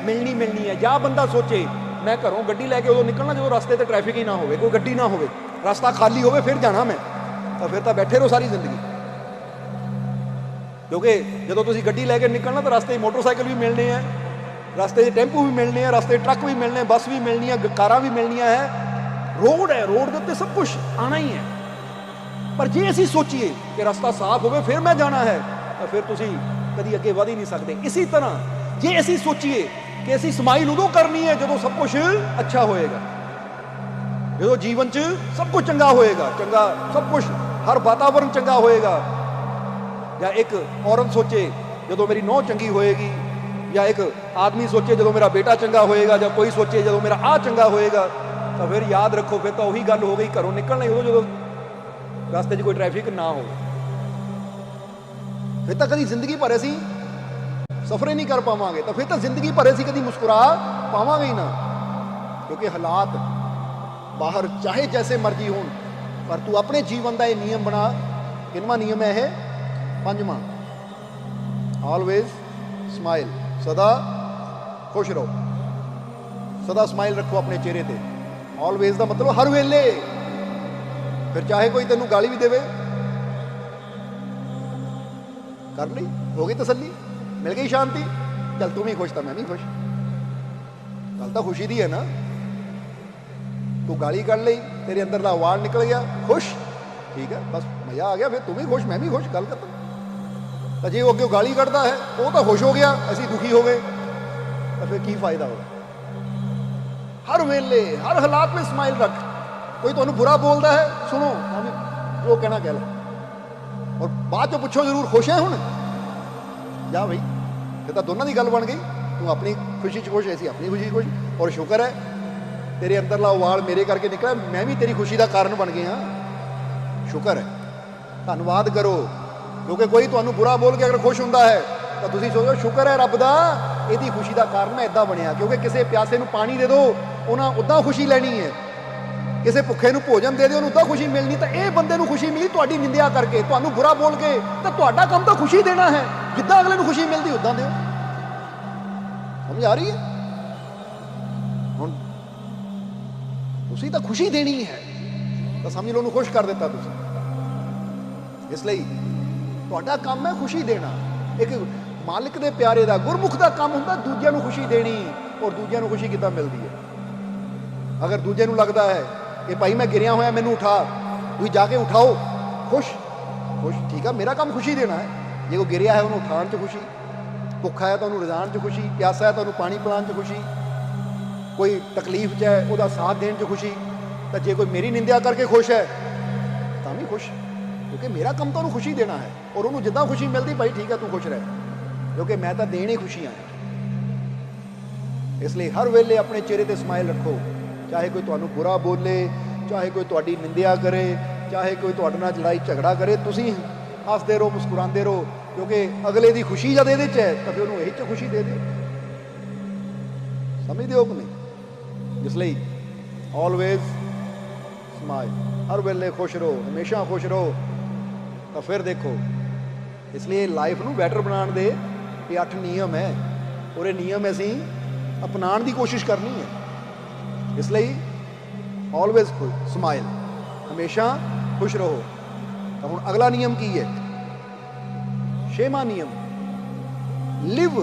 ਮਿਲਣੀ ਹੈ। ਜਾਂ ਬੰਦਾ ਸੋਚੇ ਮੈਂ ਘਰੋਂ ਗੱਡੀ ਲੈ ਕੇ ਉਦੋਂ ਨਿਕਲਣਾ ਜਦੋਂ ਰਸਤੇ ਤੇ ਟ੍ਰੈਫਿਕ ਹੀ ਨਾ ਹੋਵੇ, ਕੋਈ ਗੱਡੀ ਨਾ ਹੋਵੇ, ਰਸਤਾ ਖਾਲੀ ਹੋਵੇ, ਫਿਰ ਜਾਣਾ ਮੈਂ। ਤਾਂ ਫਿਰ ਤਾਂ ਬੈਠੇ ਰਹੋ ਸਾਰੀ ਜ਼ਿੰਦਗੀ। ਕਿਉਂਕਿ ਜਦੋਂ ਤੁਸੀਂ ਗੱਡੀ ਲੈ ਕੇ ਨਿਕਲਣਾ ਤਾਂ ਰਸਤੇ 'ਚ ਮੋਟਰਸਾਈਕਲ ਵੀ ਮਿਲਣੇ ਆ, ਰਸਤੇ 'ਚ ਟੈਂਪੂ ਵੀ ਮਿਲਣੇ ਆ, ਰਸਤੇ 'ਚ ਟਰੱਕ ਵੀ ਮਿਲਣੇ, ਬੱਸ ਵੀ ਮਿਲਣੀ ਆ, ਕਾਰਾਂ ਵੀ ਮਿਲਣੀਆਂ ਹੈ। ਰੋਡ ਹੈ, ਰੋਡ ਦੇ ਉੱਤੇ ਸਭ ਕੁਝ ਆਣਾ ਹੀ ਹੈ। ਪਰ ਜੇ ਅਸੀਂ ਸੋਚੀਏ ਕਿ ਰਸਤਾ ਸਾਫ਼ ਹੋਵੇ ਫਿਰ ਮੈਂ ਜਾਣਾ ਹੈ, ਤਾਂ ਫਿਰ ਤੁਸੀਂ ਕਦੀ ਅੱਗੇ ਵਧ ਹੀ ਨਹੀਂ ਸਕਦੇ। ਇਸੇ ਤਰ੍ਹਾਂ ਜੇ ਅਸੀਂ ਸੋਚੀਏ ਕਿ ਅਸੀਂ ਸਮਾਈਲ ਉਦੋਂ ਕਰਨੀ ਹੈ ਜਦੋਂ ਸਭ ਕੁਝ ਅੱਛਾ ਹੋਏਗਾ, ਜਦੋਂ ਜੀਵਨ 'ਚ ਸਭ ਕੁਝ ਚੰਗਾ ਹੋਏਗਾ, ਚੰਗਾ ਸਭ ਕੁਝ, ਹਰ ਵਾਤਾਵਰਨ ਚੰਗਾ ਹੋਏਗਾ। ਜਾਂ ਇੱਕ ਔਰਤ ਸੋਚੇ ਜਦੋਂ ਮੇਰੀ ਨੂੰਹ ਚੰਗੀ ਹੋਏਗੀ, ਜਾਂ ਇੱਕ ਆਦਮੀ ਸੋਚੇ ਜਦੋਂ ਮੇਰਾ ਬੇਟਾ ਚੰਗਾ ਹੋਏਗਾ, ਜਾਂ ਕੋਈ ਸੋਚੇ ਜਦੋਂ ਮੇਰਾ ਆਹ ਚੰਗਾ ਹੋਏਗਾ, ਤਾਂ ਫਿਰ ਯਾਦ ਰੱਖੋ ਫਿਰ ਤਾਂ ਉਹੀ ਗੱਲ ਹੋ ਗਈ, ਘਰੋਂ ਨਿਕਲਣਾ ਹੀ ਉਦੋਂ ਜਦੋਂ ਰਸਤੇ 'ਚ ਕੋਈ ਟ੍ਰੈਫਿਕ ਨਾ ਹੋਵੇ। ਫਿਰ ਤਾਂ ਕਦੀ ਜ਼ਿੰਦਗੀ ਭਰ ਅਸੀਂ ਸਫਰ ਹੀ ਨਹੀਂ ਕਰ ਪਾਵਾਂਗੇ, ਤਾਂ ਫਿਰ ਤਾਂ ਜ਼ਿੰਦਗੀ ਭਰ ਅਸੀਂ ਕਦੀ ਮੁਸਕਰਾ ਪਾਵਾਂਗੇ ਹੀ ਨਾ। ਕਿਉਂਕਿ ਹਾਲਾਤ ਬਾਹਰ ਚਾਹੇ ਜੈਸੇ ਮਰਜ਼ੀ ਹੋਣ, ਪਰ ਤੂੰ ਆਪਣੇ ਜੀਵਨ ਦਾ ਇਹ ਨਿਯਮ ਬਣਾ। ਕਿੰਨਵਾਂ ਨਿਯਮ ਹੈ ਇਹ? ਪੰਜਵਾਂ, ਆਲਵੇਜ਼ ਸਮਾਈਲ। ਸਦਾ ਖੁਸ਼ ਰਹੋ, ਸਦਾ ਸਮਾਈਲ ਰੱਖੋ ਆਪਣੇ ਚਿਹਰੇ ਤੇ। ਆਲਵੇਜ਼ ਦਾ ਮਤਲਬ ਹਰ ਵੇਲੇ। ਫਿਰ ਚਾਹੇ ਕੋਈ ਤੈਨੂੰ ਗਾਲੀ ਵੀ ਦੇਵੇ, ਕਰ ਲਈ, ਹੋ ਗਈ ਤਸੱਲੀ, ਮਿਲ ਗਈ ਸ਼ਾਂਤੀ, ਚੱਲ ਤੂੰ ਵੀ ਖੁਸ਼ ਤਾਂ ਮੈਂ ਵੀ ਖੁਸ਼। ਗੱਲ ਤਾਂ ਖੁਸ਼ੀ ਦੀ ਹੈ ਨਾ। ਤੂੰ ਗਾਲੀ ਕੱਢ ਲਈ, ਤੇਰੇ ਅੰਦਰ ਦਾ ਅਵਾਜ਼ ਨਿਕਲ ਗਿਆ, ਖੁਸ਼, ਠੀਕ ਹੈ, ਬਸ ਮਜ਼ਾ ਆ ਗਿਆ, ਫਿਰ ਤੂੰ ਵੀ ਖੁਸ਼ ਮੈਂ ਵੀ ਖੁਸ਼, ਗੱਲ ਖਤਮ। ਤਾਂ ਜੇ ਉਹ ਅੱਗੇ ਗਾਲੀ ਕੱਢਦਾ ਹੈ, ਉਹ ਤਾਂ ਖੁਸ਼ ਹੋ ਗਿਆ, ਅਸੀਂ ਦੁਖੀ ਹੋ ਗਏ, ਤਾਂ ਫਿਰ ਕੀ ਫਾਇਦਾ ਹੋਗਾ। ਹਰ ਵੇਲੇ ਹਰ ਹਾਲਾਤ ਵਿੱਚ ਸਮਾਈਲ ਰੱਖ। ਕੋਈ ਤੁਹਾਨੂੰ ਬੁਰਾ ਬੋਲਦਾ ਹੈ, ਸੁਣੋ, ਜੋ ਕਹਿਣਾ ਕਹਿ ਲੈ, ਔਰ ਬਾਅਦ ਚੋਂ ਪੁੱਛੋ ਜ਼ਰੂਰ ਖੁਸ਼ ਹੈ ਹੁਣ, ਜਾ ਬਈ, ਇਹ ਤਾਂ ਦੋਨਾਂ ਦੀ ਗੱਲ ਬਣ ਗਈ। ਤੂੰ ਆਪਣੀ ਖੁਸ਼ੀ 'ਚ ਖੁਸ਼, ਅਸੀਂ ਆਪਣੀ ਖੁਸ਼ੀ 'ਚ ਖੁਸ਼, ਔਰ ਸ਼ੁਕਰ ਹੈ ਤੇਰੇ ਅੰਦਰਲਾ ਉਵਾਲ ਮੇਰੇ ਕਰਕੇ ਨਿਕਲਿਆ, ਮੈਂ ਵੀ ਤੇਰੀ ਖੁਸ਼ੀ ਦਾ ਕਾਰਨ ਬਣ ਗਿਆ। ਸ਼ੁਕਰ ਹੈ, ਧੰਨਵਾਦ ਕਰੋ। ਕਿਉਂਕਿ ਕੋਈ ਤੁਹਾਨੂੰ ਬੁਰਾ ਬੋਲ ਕੇ ਅਗਰ ਖੁਸ਼ ਹੁੰਦਾ ਹੈ ਤਾਂ ਤੁਸੀਂ ਸੋਚੋ ਸ਼ੁਕਰ ਹੈ ਰੱਬ ਦਾ, ਇਹਦੀ ਖੁਸ਼ੀ ਦਾ ਕਾਰਨ ਮੈਂ ਇੱਦਾਂ ਬਣਿਆ। ਕਿਉਂਕਿ ਕਿਸੇ ਪਿਆਸੇ ਨੂੰ ਪਾਣੀ ਦੇ ਦਿਓ, ਉਹਨਾਂ ਉੱਦਾਂ ਖੁਸ਼ੀ ਲੈਣੀ ਹੈ। ਕਿਸੇ ਭੁੱਖੇ ਨੂੰ ਭੋਜਨ ਦੇ ਦਿਓ, ਉਹਨੂੰ ਉੱਦਾਂ ਖੁਸ਼ੀ ਮਿਲਣੀ। ਤਾਂ ਇਹ ਬੰਦੇ ਨੂੰ ਖੁਸ਼ੀ ਮਿਲੀ ਤੁਹਾਡੀ ਨਿੰਦਿਆ ਕਰਕੇ, ਤੁਹਾਨੂੰ ਬੁਰਾ ਬੋਲ ਕੇ। ਤਾਂ ਤੁਹਾਡਾ ਕੰਮ ਤਾਂ ਖੁਸ਼ੀ ਦੇਣਾ ਹੈ, ਜਿੱਦਾਂ ਅਗਲੇ ਨੂੰ ਖੁਸ਼ੀ ਮਿਲਦੀ ਉੱਦਾਂ ਦਿਓ। ਸਮਝ ਆ ਰਹੀ ਹੈ? ਹੁਣ ਤੁਸੀਂ ਤਾਂ ਖੁਸ਼ੀ ਦੇਣੀ ਹੈ, ਤਾਂ ਸਮਝ ਲਓ ਉਹਨੂੰ ਖੁਸ਼ ਕਰ ਦਿੱਤਾ ਤੁਸੀਂ। ਇਸ ਲਈ ਤੁਹਾਡਾ ਕੰਮ ਹੈ ਖੁਸ਼ੀ ਦੇਣਾ। ਇੱਕ ਮਾਲਿਕ ਦੇ ਪਿਆਰੇ ਦਾ, ਗੁਰਮੁਖ ਦਾ ਕੰਮ ਹੁੰਦਾ ਦੂਜਿਆਂ ਨੂੰ ਖੁਸ਼ੀ ਦੇਣੀ। ਔਰ ਦੂਜਿਆਂ ਨੂੰ ਖੁਸ਼ੀ ਕਿੱਦਾਂ ਮਿਲਦੀ ਹੈ? ਅਗਰ ਦੂਜੇ ਨੂੰ ਲੱਗਦਾ ਹੈ ਕਿ ਭਾਈ ਮੈਂ ਗਿਰਿਆ ਹੋਇਆ, ਮੈਨੂੰ ਉਠਾ, ਤੁਸੀਂ ਜਾ ਕੇ ਉਠਾਓ, ਖੁਸ਼ ਖੁਸ਼, ਠੀਕ ਆ, ਮੇਰਾ ਕੰਮ ਖੁਸ਼ੀ ਦੇਣਾ ਹੈ। ਜੇ ਉਹ ਗਿਰਿਆ ਹੈ ਉਹਨੂੰ ਉਠਾਉਣ 'ਚ ਖੁਸ਼ੀ, ਭੁੱਖਾ ਹੈ ਤਾਂ ਉਹਨੂੰ ਰਜ਼ਾਉਣ 'ਚ ਖੁਸ਼ੀ, ਪਿਆਸਾ ਹੈ ਤਾਂ ਉਹਨੂੰ ਪਾਣੀ ਪਿਲਾਉਣ 'ਚ ਖੁਸ਼ੀ, ਕੋਈ ਤਕਲੀਫ 'ਚ ਹੈ ਉਹਦਾ ਸਾਥ ਦੇਣ 'ਚ ਖੁਸ਼ੀ। ਤਾਂ ਜੇ ਕੋਈ ਮੇਰੀ ਨਿੰਦਿਆ ਕਰਕੇ ਖੁਸ਼ ਹੈ ਤਾਂ ਵੀ ਖੁਸ਼, ਕਿਉਂਕਿ ਮੇਰਾ ਕੰਮ ਤਾਂ ਉਹਨੂੰ ਖੁਸ਼ੀ ਦੇਣਾ ਹੈ। ਔਰ ਉਹਨੂੰ ਜਿੱਦਾਂ ਖੁਸ਼ੀ ਮਿਲਦੀ, ਭਾਈ ਠੀਕ ਹੈ ਤੂੰ ਖੁਸ਼ ਰਹਿ, ਕਿਉਂਕਿ ਮੈਂ ਤਾਂ ਦੇਣ ਹੀ ਖੁਸ਼ੀਆਂ ਹੈ। ਇਸ ਲਈ ਹਰ ਵੇਲੇ ਆਪਣੇ ਚਿਹਰੇ ਤੇ ਸਮਾਈਲ ਰੱਖੋ। ਚਾਹੇ ਕੋਈ ਤੁਹਾਨੂੰ ਬੁਰਾ ਬੋਲੇ, ਚਾਹੇ ਕੋਈ ਤੁਹਾਡੀ ਨਿੰਦਿਆ ਕਰੇ, ਚਾਹੇ ਕੋਈ ਤੁਹਾਡੇ ਨਾਲ ਲੜਾਈ ਝਗੜਾ ਕਰੇ, ਤੁਸੀਂ ਹੱਸਦੇ ਰਹੋ, ਮੁਸਕਰਾਉਂਦੇ ਰਹੋ, ਕਿਉਂਕਿ ਅਗਲੇ ਦੀ ਖੁਸ਼ੀ ਜਦ ਇਹਦੇ 'ਚ ਹੈ ਤਾਂ ਫਿਰ ਉਹਨੂੰ ਇਹ 'ਚ ਖੁਸ਼ੀ ਦੇ ਦਿਓ। ਸਮਝਦੇ ਹੋ ਕਿ ਨਹੀਂ? ਇਸ ਲਈ ਆਲਵੇਜ਼ ਸਮਾਈਲ, ਹਰ ਵੇਲੇ ਖੁਸ਼ ਰਹੋ, ਹਮੇਸ਼ਾ ਖੁਸ਼ ਰਹੋ। ਤਾਂ ਫਿਰ ਦੇਖੋ, ਇਸ ਲਈ ਲਾਈਫ ਨੂੰ ਬੈਟਰ ਬਣਾਉਣ ਦੇ ਇਹ 8 ਨਿਯਮ ਹੈ, ਔਰ ਇਹ ਨਿਯਮ ਅਸੀਂ ਅਪਣਾਉਣ ਦੀ ਕੋਸ਼ਿਸ਼ ਕਰਨੀ ਹੈ। ਇਸ ਲਈ ਆਲਵੇਜ਼ ਸਮਾਈਲ, ਹਮੇਸ਼ਾ ਖੁਸ਼ ਰਹੋ। ਤਾਂ ਹੁਣ ਅਗਲਾ ਨਿਯਮ ਕੀ ਹੈ? 6ਵਾਂ ਨਿਯਮ, ਲਿਵ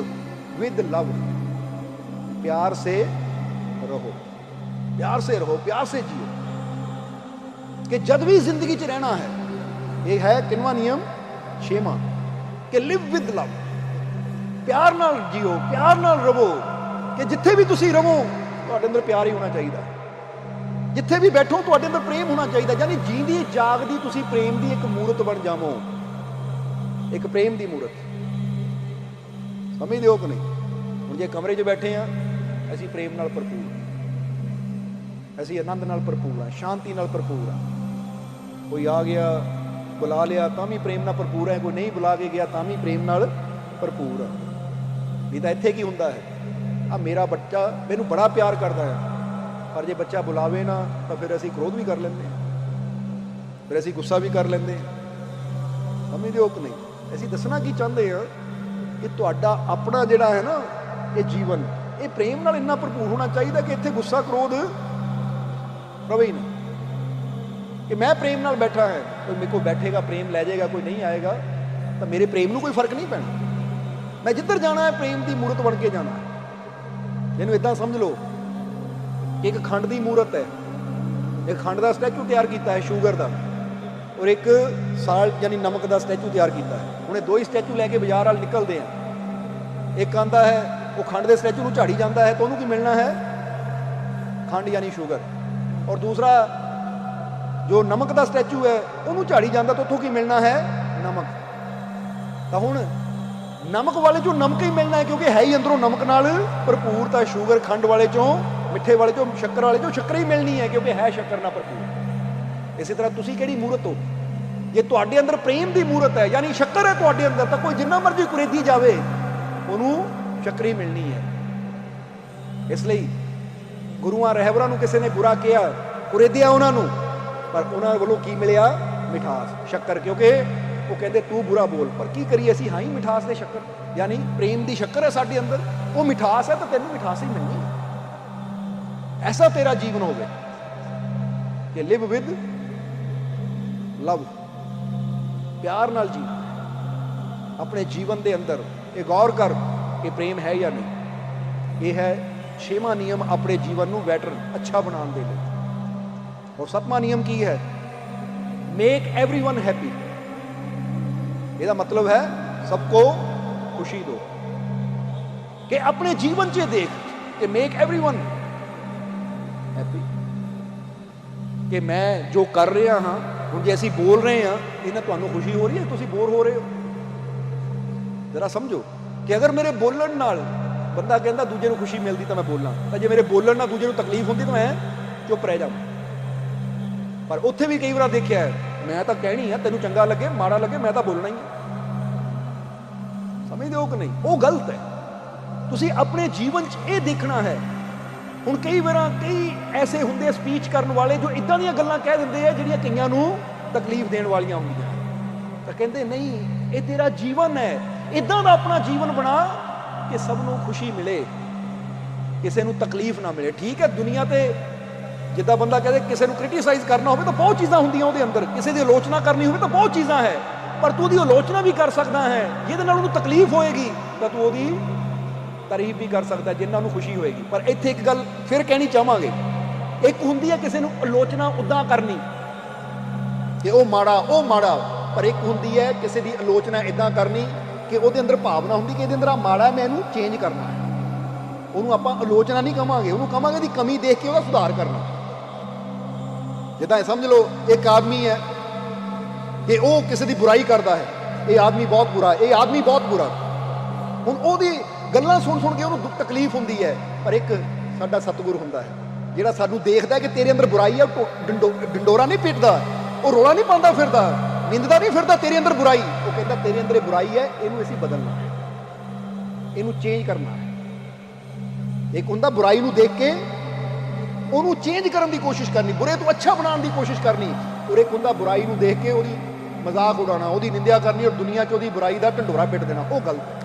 ਵਿਦ ਲਵ, प्यार से रहो, प्यार से रहो, प्यार से जियो। कि जब भी जिंदगी च रहना है, ये है किनवा नियम? 6वां, कि लिव विद लव, प्यार नाल जियो, प्यार नाल रवो। कि जिथे भी तुसी रवो तुहाडे अंदर प्यार ही होना चाहिए, जिथे भी बैठो तुहाडे अंदर प्रेम होना चाहिए। यानी जींदी जागदी तुसी प्रेम की एक मूरत बन जावो, एक प्रेम की मूरत। समझदे हो कि नहीं? हुण जे कमरे 'च बैठे हैं, ਅਸੀਂ ਪ੍ਰੇਮ ਨਾਲ ਭਰਪੂਰ, ਅਸੀਂ ਆਨੰਦ ਨਾਲ ਭਰਪੂਰ ਹਾਂ, ਸ਼ਾਂਤੀ ਨਾਲ ਭਰਪੂਰ ਹਾਂ। ਕੋਈ ਆ ਗਿਆ ਬੁਲਾ ਲਿਆ ਤਾਂ ਵੀ ਪ੍ਰੇਮ ਨਾਲ ਭਰਪੂਰ ਹੈ, ਕੋਈ ਨਹੀਂ ਬੁਲਾ ਕੇ ਗਿਆ ਤਾਂ ਵੀ ਪ੍ਰੇਮ ਨਾਲ ਭਰਪੂਰ ਆ। ਨਹੀਂ ਤਾਂ ਇੱਥੇ ਕੀ ਹੁੰਦਾ ਹੈ, ਆ ਮੇਰਾ ਬੱਚਾ ਮੈਨੂੰ ਬੜਾ ਪਿਆਰ ਕਰਦਾ ਹੈ, ਪਰ ਜੇ ਬੱਚਾ ਬੁਲਾਵੇ ਨਾ ਤਾਂ ਫਿਰ ਅਸੀਂ ਕ੍ਰੋਧ ਵੀ ਕਰ ਲੈਂਦੇ ਹਾਂ, ਫਿਰ ਅਸੀਂ ਗੁੱਸਾ ਵੀ ਕਰ ਲੈਂਦੇ ਹਾਂ। ਸਮਝਦੇ ਹੋ ਕਿ ਨਹੀਂ? ਅਸੀਂ ਦੱਸਣਾ ਕੀ ਚਾਹੁੰਦੇ ਹਾਂ ਕਿ ਤੁਹਾਡਾ ਆਪਣਾ ਜਿਹੜਾ ਹੈ ਨਾ ਇਹ ਜੀਵਨ, ਇਹ ਪ੍ਰੇਮ ਨਾਲ ਇੰਨਾ ਭਰਪੂਰ ਹੋਣਾ ਚਾਹੀਦਾ ਕਿ ਇੱਥੇ ਗੁੱਸਾ ਕ੍ਰੋਧ ਰਵੇ ਹੀ ਨਾ। ਕਿ ਮੈਂ ਪ੍ਰੇਮ ਨਾਲ ਬੈਠਾ ਹੈ, ਕੋਈ ਮੇਰੇ ਕੋਲ ਬੈਠੇਗਾ ਪ੍ਰੇਮ ਲੈ ਜਾਏਗਾ, ਕੋਈ ਨਹੀਂ ਆਏਗਾ ਤਾਂ ਮੇਰੇ ਪ੍ਰੇਮ ਨੂੰ ਕੋਈ ਫਰਕ ਨਹੀਂ ਪੈਣਾ। ਮੈਂ ਜਿੱਧਰ ਜਾਣਾ ਹੈ ਪ੍ਰੇਮ ਦੀ ਮੂਰਤ ਬਣ ਕੇ ਜਾਣਾ ਹੈ। ਇਹਨੂੰ ਇਦਾਂ ਸਮਝ ਲਓ ਕਿ ਇੱਕ ਖੰਡ ਦੀ ਮੂਰਤ ਹੈ, ਇੱਕ ਖੰਡ ਦਾ ਸਟੈਚੂ ਤਿਆਰ ਕੀਤਾ ਹੈ ਸ਼ੂਗਰ ਦਾ, ਔਰ ਇੱਕ ਸਾਲਟ ਯਾਨੀ ਨਮਕ ਦਾ ਸਟੈਚੂ ਤਿਆਰ ਕੀਤਾ ਹੈ। ਹੁਣ ਇਹ ਦੋ ਹੀ ਸਟੈਚੂ ਲੈ ਕੇ ਬਾਜ਼ਾਰ ਵੱਲ ਨਿਕਲਦੇ ਆ। ਇੱਕ ਆਂਦਾ ਹੈ ਉਹ ਖੰਡ ਦੇ ਸਟੈਚੂ ਨੂੰ ਝਾੜੀ ਜਾਂਦਾ ਹੈ ਤਾਂ ਉਹਨੂੰ ਕੀ ਮਿਲਣਾ ਹੈ? ਖੰਡ ਯਾਨੀ ਸ਼ੂਗਰ। ਔਰ ਦੂਸਰਾ ਜੋ ਨਮਕ ਦਾ ਸਟੈਚੂ ਹੈ ਉਹਨੂੰ ਝਾੜੀ ਜਾਂਦਾ ਤਾਂ ਉੱਥੋਂ ਕੀ ਮਿਲਣਾ ਹੈ? ਨਮਕ। ਤਾਂ ਹੁਣ ਨਮਕ ਵਾਲੇ ਚੋਂ ਨਮਕ ਹੀ ਮਿਲਣਾ ਹੈ, ਕਿਉਂਕਿ ਹੈ ਹੀ ਅੰਦਰੋਂ ਨਮਕ ਨਾਲ ਭਰਪੂਰ। ਤਾਂ ਸ਼ੂਗਰ ਖੰਡ ਵਾਲੇ ਚੋਂ, ਮਿੱਠੇ ਵਾਲੇ ਚੋਂ, ਸ਼ੱਕਰ ਵਾਲੇ ਚੋਂ ਸ਼ੱਕਰ ਹੀ ਮਿਲਣੀ ਹੈ, ਕਿਉਂਕਿ ਹੈ ਸ਼ੱਕਰ ਨਾਲ ਭਰਪੂਰ। ਇਸੇ ਤਰ੍ਹਾਂ ਤੁਸੀਂ ਕਿਹੜੀ ਮੂਰਤ ਹੋ? ਜੇ ਤੁਹਾਡੇ ਅੰਦਰ ਪ੍ਰੇਮ ਦੀ ਮੂਰਤ ਹੈ, ਯਾਨੀ ਸ਼ੱਕਰ ਹੈ ਤੁਹਾਡੇ ਅੰਦਰ, ਤਾਂ ਕੋਈ ਜਿੰਨਾ ਮਰਜ਼ੀ ਕੁਰੇਦੀ ਜਾਵੇ ਉਹਨੂੰ ਸ਼ੱਕਰ ਹੀ ਮਿਲਣੀ ਹੈ। ਇਸ ਲਈ ਗੁਰੂਆਂ ਰਹਿਬਰਾਂ ਨੂੰ ਕਿਸੇ ਨੇ ਬੁਰਾ ਕਿਹਾ, ਕੁਰੇਦਿਆ ਉਹਨਾਂ ਨੂੰ, ਪਰ ਉਹਨਾਂ ਵੱਲੋਂ ਕੀ ਮਿਲਿਆ? ਮਿਠਾਸ, ਸ਼ੱਕਰ। ਕਿਉਂਕਿ ਉਹ ਕਹਿੰਦੇ ਤੂੰ ਬੁਰਾ ਬੋਲ, ਪਰ ਕੀ ਕਰੀਏ ਅਸੀਂ, ਹਾਂ ਹੀ ਮਿਠਾਸ ਦੇ ਸ਼ੱਕਰ, ਯਾਨੀ ਪ੍ਰੇਮ ਦੀ ਸ਼ੱਕਰ ਹੈ ਸਾਡੇ ਅੰਦਰ, ਉਹ ਮਿਠਾਸ ਹੈ ਤਾਂ ਤੈਨੂੰ ਮਿਠਾਸ ਹੀ ਮਿਲਣੀ ਹੈ। ਐਸਾ ਤੇਰਾ ਜੀਵਨ ਹੋਵੇ ਕਿ ਲਿਵ ਵਿਦ ਲਵ, ਪਿਆਰ ਨਾਲ ਜੀ ਆਪਣੇ ਜੀਵਨ ਦੇ ਅੰਦਰ। ਇਹ ਗੌਰ ਕਰ ਕਿ ਪ੍ਰੇਮ ਹੈ ਜਾਂ ਨਹੀਂ। ਇਹ ਹੈ 6ਵਾਂ ਨਿਯਮ ਆਪਣੇ ਜੀਵਨ ਨੂੰ ਬੈਟਰ, ਅੱਛਾ ਬਣਾਉਣ ਦੇ ਲਈ। ਔਰ 7ਵਾਂ ਨਿਯਮ ਕੀ ਹੈ? Make everyone happy. ਇਹਦਾ ਮਤਲਬ ਹੈ सबको खुशी दो। कि अपने जीवन च देख कि मेक एवरीवन हैप्पी, कि मैं जो कर रहा हाँ ਹੁਣ ਜੇ ਅਸੀਂ बोल रहे हाँ ਇਹਨਾਂ ਤੁਹਾਨੂੰ खुशी हो रही है, ਤੁਸੀਂ बोर हो रहे हो। जरा समझो कि अगर मेरे बोलण नाल ਬੰਦਾ ਕਹਿੰਦਾ ਦੂਜੇ ਨੂੰ खुशी मिलती तो मैं बोलना, ਤਾਂ ਜੇ ਮੇਰੇ बोलਣ ਨਾਲ ਦੂਜੇ ਨੂੰ तकलीफ ਹੁੰਦੀ ਤਾਂ मैं चुप रह जाਵਾਂ। पर ਉੱਥੇ ਵੀ ਕਈ ਵਾਰ ਦੇਖਿਆ मैं ਤਾਂ ਕਹਿਣੀ ਆ, ਤੈਨੂੰ ਚੰਗਾ ਲੱਗੇ ਮਾੜਾ ਲੱਗੇ मैं ਤਾਂ बोलना ही है। ਸਮਝਦੇ ਹੋ ਕਿ ਨਹੀਂ? ਉਹ ਗਲਤ ਹੈ। ਤੁਸੀਂ ਆਪਣੇ ਜੀਵਨ 'ਚ ਇਹ ਦੇਖਣਾ ਹੈ। ਹੁਣ ਕਈ ਵਾਰਾਂ ਕਈ ਐਸੇ ਹੁੰਦੇ ਸਪੀਚ ਕਰਨ ਵਾਲੇ ਜੋ ਇਦਾਂ ਦੀਆਂ ਗੱਲਾਂ ਕਹਿ ਦਿੰਦੇ ਆ ਜਿਹੜੀਆਂ ਕਈਆਂ ਨੂੰ ਤਕਲੀਫ ਦੇਣ ਵਾਲੀਆਂ ਹੁੰਦੀਆਂ, ਤਾਂ ਕਹਿੰਦੇ ਨਹੀਂ ਇਹ ਤੇਰਾ ਜੀਵਨ ਹੈ, ਇਦਾਂ ਦਾ ਆਪਣਾ ਜੀਵਨ ਬਣਾ ਕਿ ਸਭ ਨੂੰ ਖੁਸ਼ੀ ਮਿਲੇ, ਕਿਸੇ ਨੂੰ ਤਕਲੀਫ ਨਾ ਮਿਲੇ। ਠੀਕ ਹੈ, ਦੁਨੀਆ ਤੇ ਜਿੱਦਾਂ ਬੰਦਾ ਕਹਿੰਦੇ ਕਿਸੇ ਨੂੰ ਕ੍ਰਿਟੀਸਾਈਜ਼ ਕਰਨਾ ਹੋਵੇ ਤਾਂ ਬਹੁਤ ਚੀਜ਼ਾਂ ਹੁੰਦੀਆਂ ਉਹਦੇ ਅੰਦਰ, ਕਿਸੇ ਦੀ ਆਲੋਚਨਾ ਕਰਨੀ ਹੋਵੇ ਤਾਂ ਬਹੁਤ ਚੀਜ਼ਾਂ ਹੈ, ਪਰ ਤੂੰ ਉਹਦੀ ਆਲੋਚਨਾ ਵੀ ਕਰ ਸਕਦਾ ਹੈ ਜਿਹਦੇ ਨਾਲ ਉਹਨੂੰ ਤਕਲੀਫ ਹੋਏਗੀ, ਤਾਂ ਤੂੰ ਉਹਦੀ ਤਾਰੀਫ ਵੀ ਕਰ ਸਕਦਾ ਜਿੰਨਾਂ ਨੂੰ ਖੁਸ਼ੀ ਹੋਏਗੀ। ਪਰ ਇੱਥੇ ਇੱਕ ਗੱਲ ਫਿਰ ਕਹਿਣੀ ਚਾਹਾਂਗੇ, ਇੱਕ ਹੁੰਦੀ ਹੈ ਕਿਸੇ ਨੂੰ ਆਲੋਚਨਾ ਉਦਾਂ ਕਰਨੀ ਕਿ ਉਹ ਮਾੜਾ, ਪਰ ਇੱਕ ਹੁੰਦੀ ਹੈ ਕਿਸੇ ਦੀ ਆਲੋਚਨਾ ਇਦਾਂ ਕਰਨੀ ਕਿ ਉਹਦੇ ਅੰਦਰ ਭਾਵਨਾ ਹੁੰਦੀ ਕਿ ਇਹਦੇ ਅੰਦਰ ਆ ਮਾੜਾ, ਮੈਂ ਇਹਨੂੰ ਚੇਂਜ ਕਰਨਾ ਹੈ। ਉਹਨੂੰ ਆਪਾਂ ਆਲੋਚਨਾ ਨਹੀਂ ਕਹਾਂਗੇ, ਉਹਨੂੰ ਕਹਾਂਗੇ ਦੀ ਕਮੀ ਦੇਖ ਕੇ ਉਹਦਾ ਸੁਧਾਰ ਕਰਨਾ। ਜਿੱਦਾਂ ਸਮਝ ਲਓ ਇੱਕ ਆਦਮੀ ਹੈ ਕਿ ਉਹ ਕਿਸੇ ਦੀ ਬੁਰਾਈ ਕਰਦਾ ਹੈ, ਇਹ ਆਦਮੀ ਬਹੁਤ ਬੁਰਾ, ਇਹ ਆਦਮੀ ਬਹੁਤ ਬੁਰਾ। ਹੁਣ ਉਹਦੀ ਗੱਲਾਂ ਸੁਣ ਕੇ ਉਹਨੂੰ ਦੁੱਖ ਤਕਲੀਫ ਹੁੰਦੀ ਹੈ, ਪਰ ਇੱਕ ਸਾਡਾ ਸਤਿਗੁਰ ਹੁੰਦਾ ਹੈ ਜਿਹੜਾ ਸਾਨੂੰ ਦੇਖਦਾ ਕਿ ਤੇਰੇ ਅੰਦਰ ਬੁਰਾਈ ਹੈ, ਡੰਡੋਰਾ ਨਹੀਂ ਪਿੱਟਦਾ, ਉਹ ਰੋਲਾ ਨਹੀਂ ਪਾਉਂਦਾ ਫਿਰਦਾ, ਨਿੰਦਦਾ ਨਹੀਂ ਫਿਰਦਾ ਤੇਰੇ ਅੰਦਰ ਬੁਰਾਈ। ਉਹ ਕਹਿੰਦਾ ਤੇਰੇ ਅੰਦਰ ਬੁਰਾਈ ਹੈ, ਇਹਨੂੰ ਅਸੀਂ ਬਦਲਣਾ ਹੈ, ਇਹਨੂੰ ਚੇਂਜ ਕਰਨਾ ਹੈ। ਇੱਕ ਹੁੰਦਾ ਬੁਰਾਈ ਨੂੰ ਦੇਖ ਕੇ ਉਹਨੂੰ ਚੇਂਜ ਕਰਨ ਦੀ ਕੋਸ਼ਿਸ਼ ਕਰਨੀ, ਬੁਰੇ ਤੋਂ ਅੱਛਾ ਬਣਾਉਣ ਦੀ ਕੋਸ਼ਿਸ਼ ਕਰਨੀ, ਔਰ ਇੱਕ ਹੁੰਦਾ ਬੁਰਾਈ ਨੂੰ ਦੇਖ ਕੇ ਉਹਦੀ ਮਜ਼ਾਕ ਉਡਾਉਣਾ, ਉਹਦੀ ਨਿੰਦਿਆ ਕਰਨੀ ਔਰ ਦੁਨੀਆ 'ਚ ਉਹਦੀ ਬੁਰਾਈ ਦਾ ਢੰਡੋਰਾ ਪਿੱਟ ਦੇਣਾ। ਉਹ ਗਲਤ ਹੈ।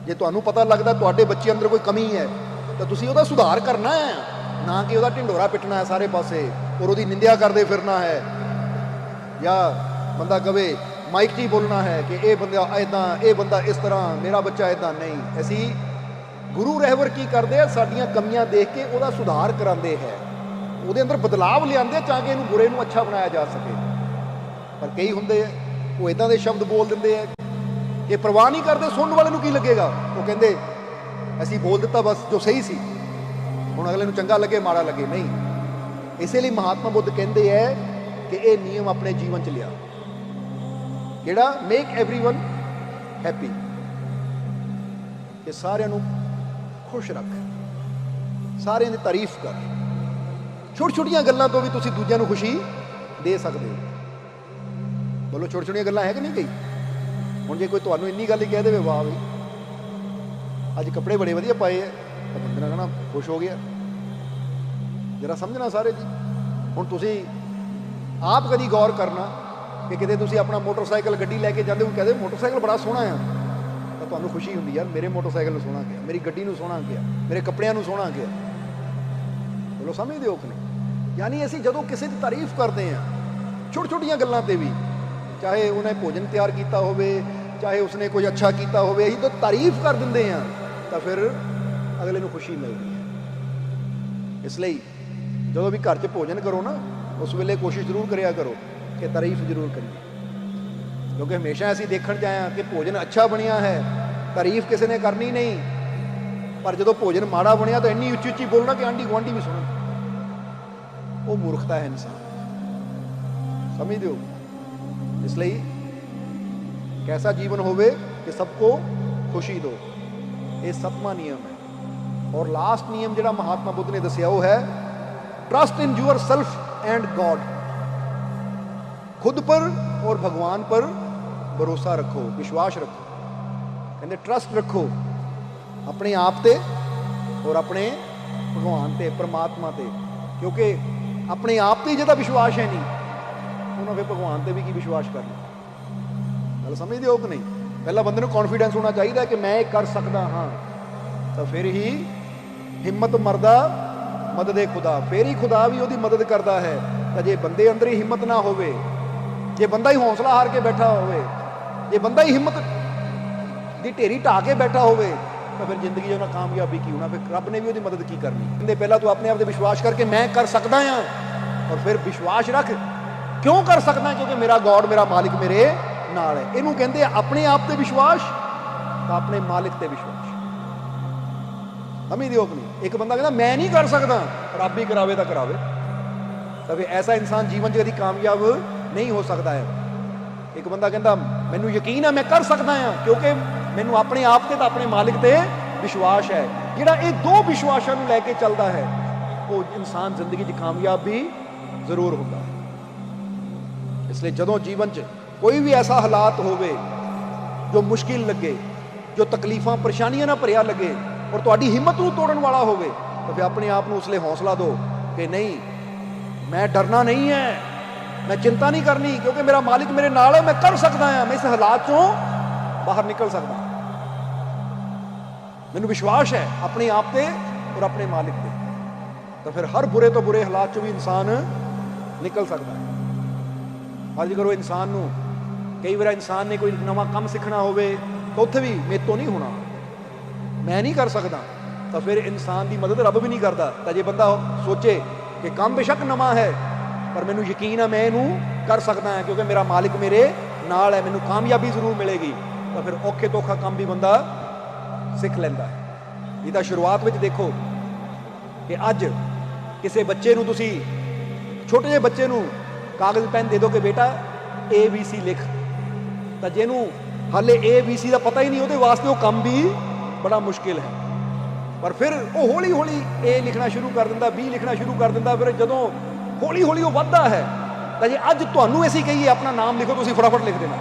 ਜੇ ਤੁਹਾਨੂੰ ਪਤਾ ਲੱਗਦਾ ਤੁਹਾਡੇ ਬੱਚੇ ਅੰਦਰ ਕੋਈ ਕਮੀ ਹੈ ਤਾਂ ਤੁਸੀਂ ਉਹਦਾ ਸੁਧਾਰ ਕਰਨਾ ਹੈ, ਨਾ ਕਿ ਉਹਦਾ ਢਿੰਡੋਰਾ ਪਿੱਟਣਾ ਹੈ ਸਾਰੇ ਪਾਸੇ ਔਰ ਉਹਦੀ ਨਿੰਦਿਆ ਕਰਦੇ ਫਿਰਨਾ ਹੈ, ਜਾਂ ਬੰਦਾ ਕਵੇ ਮਾਈਕ 'ਚ ਹੀ ਬੋਲਣਾ ਹੈ ਕਿ ਇਹ ਬੰਦਾ ਇੱਦਾਂ, ਇਹ ਬੰਦਾ ਇਸ ਤਰ੍ਹਾਂ, ਮੇਰਾ ਬੱਚਾ ਇੱਦਾਂ ਨਹੀਂ। ਅਸੀਂ ਗੁਰੂ ਰਹਿਬਰ ਕੀ ਕਰਦੇ ਆ, ਸਾਡੀਆਂ ਕਮੀਆਂ ਦੇਖ ਕੇ ਉਹਦਾ ਸੁਧਾਰ ਕਰਾਉਂਦੇ ਹੈ, ਉਹਦੇ ਅੰਦਰ ਬਦਲਾਵ ਲਿਆਉਂਦੇ ਤਾਂ ਕਿ ਇਹਨੂੰ ਬੁਰੇ ਨੂੰ ਅੱਛਾ ਬਣਾਇਆ ਜਾ ਸਕੇ। ਪਰ ਕਈ ਹੁੰਦੇ ਆ ਉਹ ਇੱਦਾਂ ਦੇ ਸ਼ਬਦ ਬੋਲ ਦਿੰਦੇ ਆ ਕਿ ਪਰਵਾਹ ਨਹੀਂ ਕਰਦੇ ਸੁਣਨ ਵਾਲੇ ਨੂੰ ਕੀ ਲੱਗੇਗਾ। ਉਹ ਕਹਿੰਦੇ ਅਸੀਂ ਬੋਲ ਦਿੱਤਾ ਬਸ ਜੋ ਸਹੀ ਸੀ, ਹੁਣ ਅਗਲੇ ਨੂੰ ਚੰਗਾ ਲੱਗੇ ਮਾੜਾ ਲੱਗੇ ਨਹੀਂ। ਇਸੇ ਲਈ ਮਹਾਤਮਾ ਬੁੱਧ ਕਹਿੰਦੇ ਹੈ ਕਿ ਇਹ ਨਿਯਮ ਆਪਣੇ ਜੀਵਨ 'ਚ ਲਿਆ, ਕਿਹੜਾ ਮੇਕ ਐਵਰੀਵਨ ਹੈਪੀ, ਕਿ ਸਾਰਿਆਂ ਨੂੰ ਖੁਸ਼ ਰੱਖ, ਸਾਰਿਆਂ ਦੀ ਤਾਰੀਫ ਕਰ। ਛੋਟੀ ਛੋਟੀਆਂ ਗੱਲਾਂ ਤੋਂ ਵੀ ਤੁਸੀਂ ਦੂਜਿਆਂ ਨੂੰ ਖੁਸ਼ੀ ਦੇ ਸਕਦੇ ਹੋ। ਬੋਲੋ ਛੋਟੀ ਛੋਟੀਆਂ ਗੱਲਾਂ ਹੈ ਕਿ ਨਹੀਂ ਕਈ? ਹੁਣ ਜੇ ਕੋਈ ਤੁਹਾਨੂੰ ਇੰਨੀ ਗੱਲ ਹੀ ਕਹਿ ਦੇਵੇ ਵਾਹ ਵੀ ਅੱਜ ਕੱਪੜੇ ਬੜੇ ਵਧੀਆ ਪਾਏ ਹੈ, ਤਾਂ ਬੰਦੇ ਨੇ ਕਹਿਣਾ ਖੁਸ਼ ਹੋ ਗਿਆ। ਜਰਾ ਸਮਝਣਾ ਸਾਰੇ ਜੀ। ਹੁਣ ਤੁਸੀਂ ਆਪ ਕਦੀ ਗੌਰ ਕਰਨਾ ਕਿ ਕਿਤੇ ਤੁਸੀਂ ਆਪਣਾ ਮੋਟਰਸਾਈਕਲ ਗੱਡੀ ਲੈ ਕੇ ਜਾਂਦੇ ਹੋ, ਕਹਿੰਦੇ ਮੋਟਰਸਾਈਕਲ ਬੜਾ ਸੋਹਣਾ ਆ, ਤਾਂ ਤੁਹਾਨੂੰ ਖੁਸ਼ੀ ਹੁੰਦੀ ਯਾਰ ਮੇਰੇ ਮੋਟਰਸਾਈਕਲ ਨੂੰ ਸੋਹਣਾ ਗਿਆ, ਮੇਰੀ ਗੱਡੀ ਨੂੰ ਸੋਹਣਾ ਗਿਆ, ਮੇਰੇ ਕੱਪੜਿਆਂ ਨੂੰ ਸੋਹਣਾ ਗਿਆ। ਬੋਲੋ ਸਮਝਦੇ ਹੋ ਕਿ ਨਹੀਂ? ਯਾਨੀ ਅਸੀਂ ਜਦੋਂ ਕਿਸੇ ਦੀ ਤਾਰੀਫ ਕਰਦੇ ਹਾਂ ਛੋਟੀ ਛੋਟੀਆਂ ਗੱਲਾਂ ਤੇ ਵੀ, ਚਾਹੇ ਉਹਨੇ ਭੋਜਨ ਤਿਆਰ ਕੀਤਾ ਹੋਵੇ, ਚਾਹੇ ਉਸਨੇ ਕੁਝ ਅੱਛਾ ਕੀਤਾ ਹੋਵੇ, ਅਸੀਂ ਤਾਂ ਤਾਰੀਫ ਕਰ ਦਿੰਦੇ ਹਾਂ ਤਾਂ ਫਿਰ ਅਗਲੇ ਨੂੰ ਖੁਸ਼ੀ ਮਿਲਦੀ ਹੈ। ਇਸ ਲਈ ਜਦੋਂ ਵੀ ਘਰ 'ਚ ਭੋਜਨ ਕਰੋ ਨਾ, ਉਸ ਵੇਲੇ ਕੋਸ਼ਿਸ਼ ਜ਼ਰੂਰ ਕਰਿਆ ਕਰੋ ਕਿ ਤਾਰੀਫ ਜ਼ਰੂਰ ਕਰੀਏ, ਕਿਉਂਕਿ ਹਮੇਸ਼ਾ ਅਸੀਂ ਦੇਖਣ 'ਚ ਆਏ ਹਾਂ ਕਿ ਭੋਜਨ ਅੱਛਾ ਬਣਿਆ ਹੈ, ਤਾਰੀਫ ਕਿਸੇ ਨੇ ਕਰਨੀ ਨਹੀਂ, ਪਰ ਜਦੋਂ ਭੋਜਨ ਮਾੜਾ ਬਣਿਆ ਤਾਂ ਇੰਨੀ ਉੱਚੀ ਉੱਚੀ ਬੋਲਣਾ ਕਿ ਆਂਢੀ ਗੁਆਂਢੀ ਵੀ ਸੁਣਨ। ਉਹ ਮੂਰਖਤਾ ਹੈ ਇਨਸਾਨ, ਸਮਝਦੇ ਹੋ? ਇਸ ਲਈ कैसा जीवन होवे कि सबको खुशी दो, ये 7वां नियम है। और लास्ट नियम जिहड़ा महात्मा बुद्ध ने दसिया वो है trust in yourself and God, खुद पर और भगवान पर भरोसा रखो, विश्वास रखो। कहते ट्रस्ट रखो अपने आप ते और अपने भगवान ते, परमात्मा ते, क्योंकि अपने आप ते जिहदा विश्वास है नहीं, उन्होंने फिर भगवान ते भी की विश्वास करना। ਗੱਲ ਸਮਝਦੇ ਹੋ ਕਿ ਨਹੀਂ? ਪਹਿਲਾਂ ਬੰਦੇ ਨੂੰ ਕੌਨਫੀਡੈਂਸ ਹੋਣਾ ਚਾਹੀਦਾ ਕਿ ਮੈਂ ਇਹ ਕਰ ਸਕਦਾ ਹਾਂ, ਤਾਂ ਫਿਰ ਹੀ ਹਿੰਮਤ ਮਰਦਾ ਮਦਦ ਖੁਦਾ, ਫਿਰ ਹੀ ਖੁਦਾ ਵੀ ਉਹਦੀ ਮਦਦ ਕਰਦਾ ਹੈ। ਤਾਂ ਜੇ ਬੰਦੇ ਅੰਦਰ ਹੀ ਹਿੰਮਤ ਨਾ ਹੋਵੇ, ਜੇ ਬੰਦਾ ਹੀ ਹੌਸਲਾ ਹਾਰ ਕੇ ਬੈਠਾ ਹੋਵੇ, ਜੇ ਬੰਦਾ ਹੀ ਹਿੰਮਤ ਦੀ ਢੇਰੀ ਢਾ ਕੇ ਬੈਠਾ ਹੋਵੇ, ਤਾਂ ਫਿਰ ਜ਼ਿੰਦਗੀ 'ਚ ਉਹਨਾਂ ਕਾਮਯਾਬੀ ਕੀ ਹੋਣਾ? ਫਿਰ ਰੱਬ ਨੇ ਵੀ ਉਹਦੀ ਮਦਦ ਕੀ ਕਰਨੀ? ਕਹਿੰਦੇ ਪਹਿਲਾਂ ਤੂੰ ਆਪਣੇ ਆਪ ਤੇ ਵਿਸ਼ਵਾਸ ਕਰਕੇ ਮੈਂ ਕਰ ਸਕਦਾ ਹਾਂ, ਔਰ ਫਿਰ ਵਿਸ਼ਵਾਸ ਰੱਖ ਕਿਉਂ ਕਰ ਸਕਦਾ? ਕਿਉਂਕਿ ਮੇਰਾ ਗॉड, ਮੇਰਾ ਮਾਲਿਕ ਮੇਰੇ ਨਾਲ ਹੈ। ਇਹਨੂੰ ਕਹਿੰਦੇ ਆ ਆਪਣੇ ਆਪ ਤੇ ਵਿਸ਼ਵਾਸ ਤਾਂ ਆਪਣੇ ਮਾਲਿਕ ਤੇ ਵਿਸ਼ਵਾਸ। ਸਮਝਦੇ ਹੋ ਕਿ ਨਹੀਂ? ਇੱਕ ਬੰਦਾ ਕਹਿੰਦਾ ਮੈਂ ਨਹੀਂ ਕਰ ਸਕਦਾ, ਰੱਬ ਹੀ ਕਰਾਵੇ ਤਾਂ ਕਰਾਵੇ, ਤਾਂ ਫਿਰ ਐਸਾ ਇਨਸਾਨ ਜੀਵਨ 'ਚ ਕਦੀ ਕਾਮਯਾਬ ਨਹੀਂ ਹੋ ਸਕਦਾ ਹੈ। ਇੱਕ ਬੰਦਾ ਕਹਿੰਦਾ ਮੈਨੂੰ ਯਕੀਨ ਹੈ ਮੈਂ ਕਰ ਸਕਦਾ ਹਾਂ ਕਿਉਂਕਿ ਮੈਨੂੰ ਆਪਣੇ ਆਪ ਤੇ ਤਾਂ ਆਪਣੇ ਮਾਲਿਕ ਤੇ ਵਿਸ਼ਵਾਸ ਹੈ। ਜਿਹੜਾ ਇਹ ਦੋ ਵਿਸ਼ਵਾਸਾਂ ਨੂੰ ਲੈ ਕੇ ਚੱਲਦਾ ਹੈ ਉਹ ਇਨਸਾਨ ਜ਼ਿੰਦਗੀ 'ਚ ਕਾਮਯਾਬ ਵੀ ਜ਼ਰੂਰ ਹੁੰਦਾ ਹੈ। ਇਸ ਲਈ ਜਦੋਂ ਜੀਵਨ 'ਚ ਕੋਈ ਵੀ ਐਸਾ ਹਾਲਾਤ ਹੋਵੇ ਜੋ ਮੁਸ਼ਕਿਲ ਲੱਗੇ, ਜੋ ਤਕਲੀਫਾਂ ਪਰੇਸ਼ਾਨੀਆਂ ਨਾਲ ਭਰਿਆ ਲੱਗੇ ਔਰ ਤੁਹਾਡੀ ਹਿੰਮਤ ਨੂੰ ਤੋੜਨ ਵਾਲਾ ਹੋਵੇ, ਤਾਂ ਫਿਰ ਆਪਣੇ ਆਪ ਨੂੰ ਉਸ ਲਈ ਹੌਸਲਾ ਦਿਓ ਕਿ ਨਹੀਂ, ਮੈਂ ਡਰਨਾ ਨਹੀਂ ਹੈ, ਮੈਂ ਚਿੰਤਾ ਨਹੀਂ ਕਰਨੀ ਕਿਉਂਕਿ ਮੇਰਾ ਮਾਲਿਕ ਮੇਰੇ ਨਾਲ ਹੈ, ਮੈਂ ਕਰ ਸਕਦਾ ਹਾਂ, ਮੈਂ ਇਸ ਹਾਲਾਤ ਚੋਂ ਬਾਹਰ ਨਿਕਲ ਸਕਦਾ, ਮੈਨੂੰ ਵਿਸ਼ਵਾਸ ਹੈ ਆਪਣੇ ਆਪ ਤੇ ਔਰ ਆਪਣੇ ਮਾਲਿਕ ਤੇ। ਤਾਂ ਫਿਰ ਹਰ ਬੁਰੇ ਤੋਂ ਬੁਰੇ ਹਾਲਾਤ ਚੋਂ ਵੀ ਇਨਸਾਨ ਨਿਕਲ ਸਕਦਾ ਹੈ। ਅੱਜ ਕਰੋ ਇਨਸਾਨ ਨੂੰ ਕਈ ਵਾਰ ਇਨਸਾਨ ਨੇ ਕੋਈ ਨਵਾਂ ਕੰਮ ਸਿੱਖਣਾ ਹੋਵੇ ਤਾਂ ਉੱਥੇ ਵੀ ਮੇਰੇ ਤੋਂ ਨਹੀਂ ਹੋਣਾ, ਮੈਂ ਨਹੀਂ ਕਰ ਸਕਦਾ, ਤਾਂ ਫਿਰ ਇਨਸਾਨ ਦੀ ਮਦਦ ਰੱਬ ਵੀ ਨਹੀਂ ਕਰਦਾ। ਤਾਂ ਜੇ ਬੰਦਾ ਸੋਚੇ ਕਿ ਕੰਮ ਬੇਸ਼ੱਕ ਨਵਾਂ ਹੈ ਪਰ ਮੈਨੂੰ ਯਕੀਨ ਹੈ ਮੈਂ ਇਹਨੂੰ ਕਰ ਸਕਦਾ ਹਾਂ ਕਿਉਂਕਿ ਮੇਰਾ ਮਾਲਿਕ ਮੇਰੇ ਨਾਲ ਹੈ, ਮੈਨੂੰ ਕਾਮਯਾਬੀ ਜ਼ਰੂਰ ਮਿਲੇਗੀ, ਤਾਂ ਫਿਰ ਔਖੇ ਤੋਂ ਔਖਾ ਕੰਮ ਵੀ ਬੰਦਾ ਸਿੱਖ ਲੈਂਦਾ ਹੈ। ਇਹ ਤਾਂ ਸ਼ੁਰੂਆਤ ਵਿੱਚ ਦੇਖੋ ਕਿ ਅੱਜ ਕਿਸੇ ਬੱਚੇ ਨੂੰ ਤੁਸੀਂ ਛੋਟੇ ਜਿਹੇ ਬੱਚੇ ਨੂੰ ਕਾਗਜ਼ ਪੈਨ ਦੇ ਦਿਓ ਕਿ ਬੇਟਾ ABC ਲਿਖ, ਤਾਂ ਜਿਹਨੂੰ ਹਾਲੇ ABC ਦਾ ਪਤਾ ਹੀ ਨਹੀਂ ਉਹਦੇ ਵਾਸਤੇ ਉਹ ਕੰਮ ਵੀ ਬੜਾ ਮੁਸ਼ਕਿਲ ਹੈ। ਪਰ ਫਿਰ ਉਹ ਹੌਲੀ ਹੌਲੀ A ਲਿਖਣਾ ਸ਼ੁਰੂ ਕਰ ਦਿੰਦਾ, B ਲਿਖਣਾ ਸ਼ੁਰੂ ਕਰ ਦਿੰਦਾ। ਫਿਰ ਜਦੋਂ ਹੌਲੀ ਹੌਲੀ ਉਹ ਵੱਧਦਾ ਹੈ ਤਾਂ ਜੇ ਅੱਜ ਤੁਹਾਨੂੰ ਅਸੀਂ ਕਹੀਏ ਆਪਣਾ ਨਾਮ ਲਿਖੋ, ਤੁਸੀਂ ਫਟਾਫਟ ਲਿਖ ਦੇਣਾ,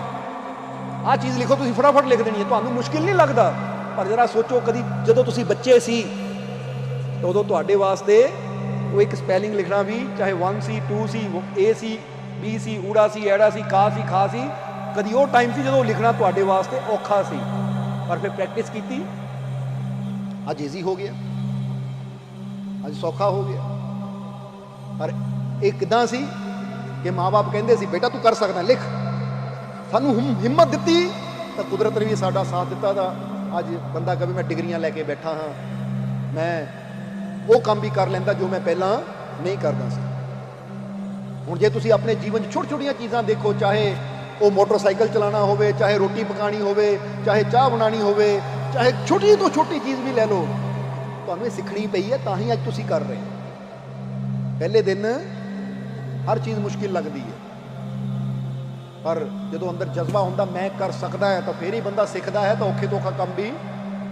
ਆਹ ਚੀਜ਼ ਲਿਖੋ, ਤੁਸੀਂ ਫਟਾਫਟ ਲਿਖ ਦੇਣੀ ਹੈ, ਤੁਹਾਨੂੰ ਮੁਸ਼ਕਿਲ ਨਹੀਂ ਲੱਗਦਾ। ਪਰ ਜਰਾ ਸੋਚੋ ਕਦੀ ਜਦੋਂ ਤੁਸੀਂ ਬੱਚੇ ਸੀ ਤਾਂ ਉਦੋਂ ਤੁਹਾਡੇ ਵਾਸਤੇ ਉਹ ਇੱਕ ਸਪੈਲਿੰਗ ਲਿਖਣਾ ਵੀ ਚਾਹੇ 1 ਸੀ 2 ਸੀ A ਸੀ B ਸੀ ਊੜਾ ਸੀ ਐੜਾ ਸੀ ਕਾ ਸੀ ਖਾ ਸੀ, ਕਦੀ ਉਹ ਟਾਈਮ ਸੀ ਜਦੋਂ ਲਿਖਣਾ ਤੁਹਾਡੇ ਵਾਸਤੇ ਔਖਾ ਸੀ, ਪਰ ਫਿਰ ਪ੍ਰੈਕਟਿਸ ਕੀਤੀ, ਅੱਜ ਈਜ਼ੀ ਹੋ ਗਿਆ, ਅੱਜ ਸੌਖਾ ਹੋ ਗਿਆ। ਪਰ ਇਹ ਕਿੱਦਾਂ ਸੀ ਕਿ ਮਾਂ-ਬਾਪ ਕਹਿੰਦੇ ਸੀ ਬੇਟਾ ਤੂੰ ਕਰ ਸਕਦਾ, ਲਿਖ, ਸਾਨੂੰ ਹਿੰਮਤ ਦਿੱਤੀ ਤਾਂ ਕੁਦਰਤ ਨੇ ਵੀ ਸਾਡਾ ਸਾਥ ਦਿੱਤਾ। ਤਾਂ ਅੱਜ ਬੰਦਾ ਕਦੇ ਮੈਂ ਡਿਗਰੀਆਂ ਲੈ ਕੇ ਬੈਠਾ ਹਾਂ, ਮੈਂ ਉਹ ਕੰਮ ਵੀ ਕਰ ਲੈਂਦਾ ਜੋ ਮੈਂ ਪਹਿਲਾਂ ਨਹੀਂ ਕਰਦਾ ਸੀ। ਹੁਣ ਜੇ ਤੁਸੀਂ ਆਪਣੇ ਜੀਵਨ 'ਚ ਛੋਟੀ ਛੋਟੀਆਂ ਚੀਜ਼ਾਂ ਦੇਖੋ, ਚਾਹੇ ਉਹ ਮੋਟਰਸਾਈਕਲ ਚਲਾਉਣਾ ਹੋਵੇ, ਚਾਹੇ ਰੋਟੀ ਪਕਾਉਣੀ ਹੋਵੇ, ਚਾਹੇ ਚਾਹ ਬਣਾਉਣੀ ਹੋਵੇ, ਚਾਹੇ ਛੋਟੀ ਤੋਂ ਛੋਟੀ ਚੀਜ਼ ਵੀ ਲੈ ਲਓ, ਤੁਹਾਨੂੰ ਇਹ ਸਿੱਖਣੀ ਪਈ ਹੈ ਤਾਂ ਹੀ ਅੱਜ ਤੁਸੀਂ ਕਰ ਰਹੇ ਹੋ। ਪਹਿਲੇ ਦਿਨ ਹਰ ਚੀਜ਼ ਮੁਸ਼ਕਿਲ ਲੱਗਦੀ ਹੈ, ਪਰ ਜਦੋਂ ਅੰਦਰ ਜਜ਼ਬਾ ਹੁੰਦਾ ਮੈਂ ਕਰ ਸਕਦਾ ਹੈ ਤਾਂ ਫਿਰ ਹੀ ਬੰਦਾ ਸਿੱਖਦਾ ਹੈ, ਤਾਂ ਔਖੇ ਤੋਂ ਔਖਾ ਕੰਮ ਵੀ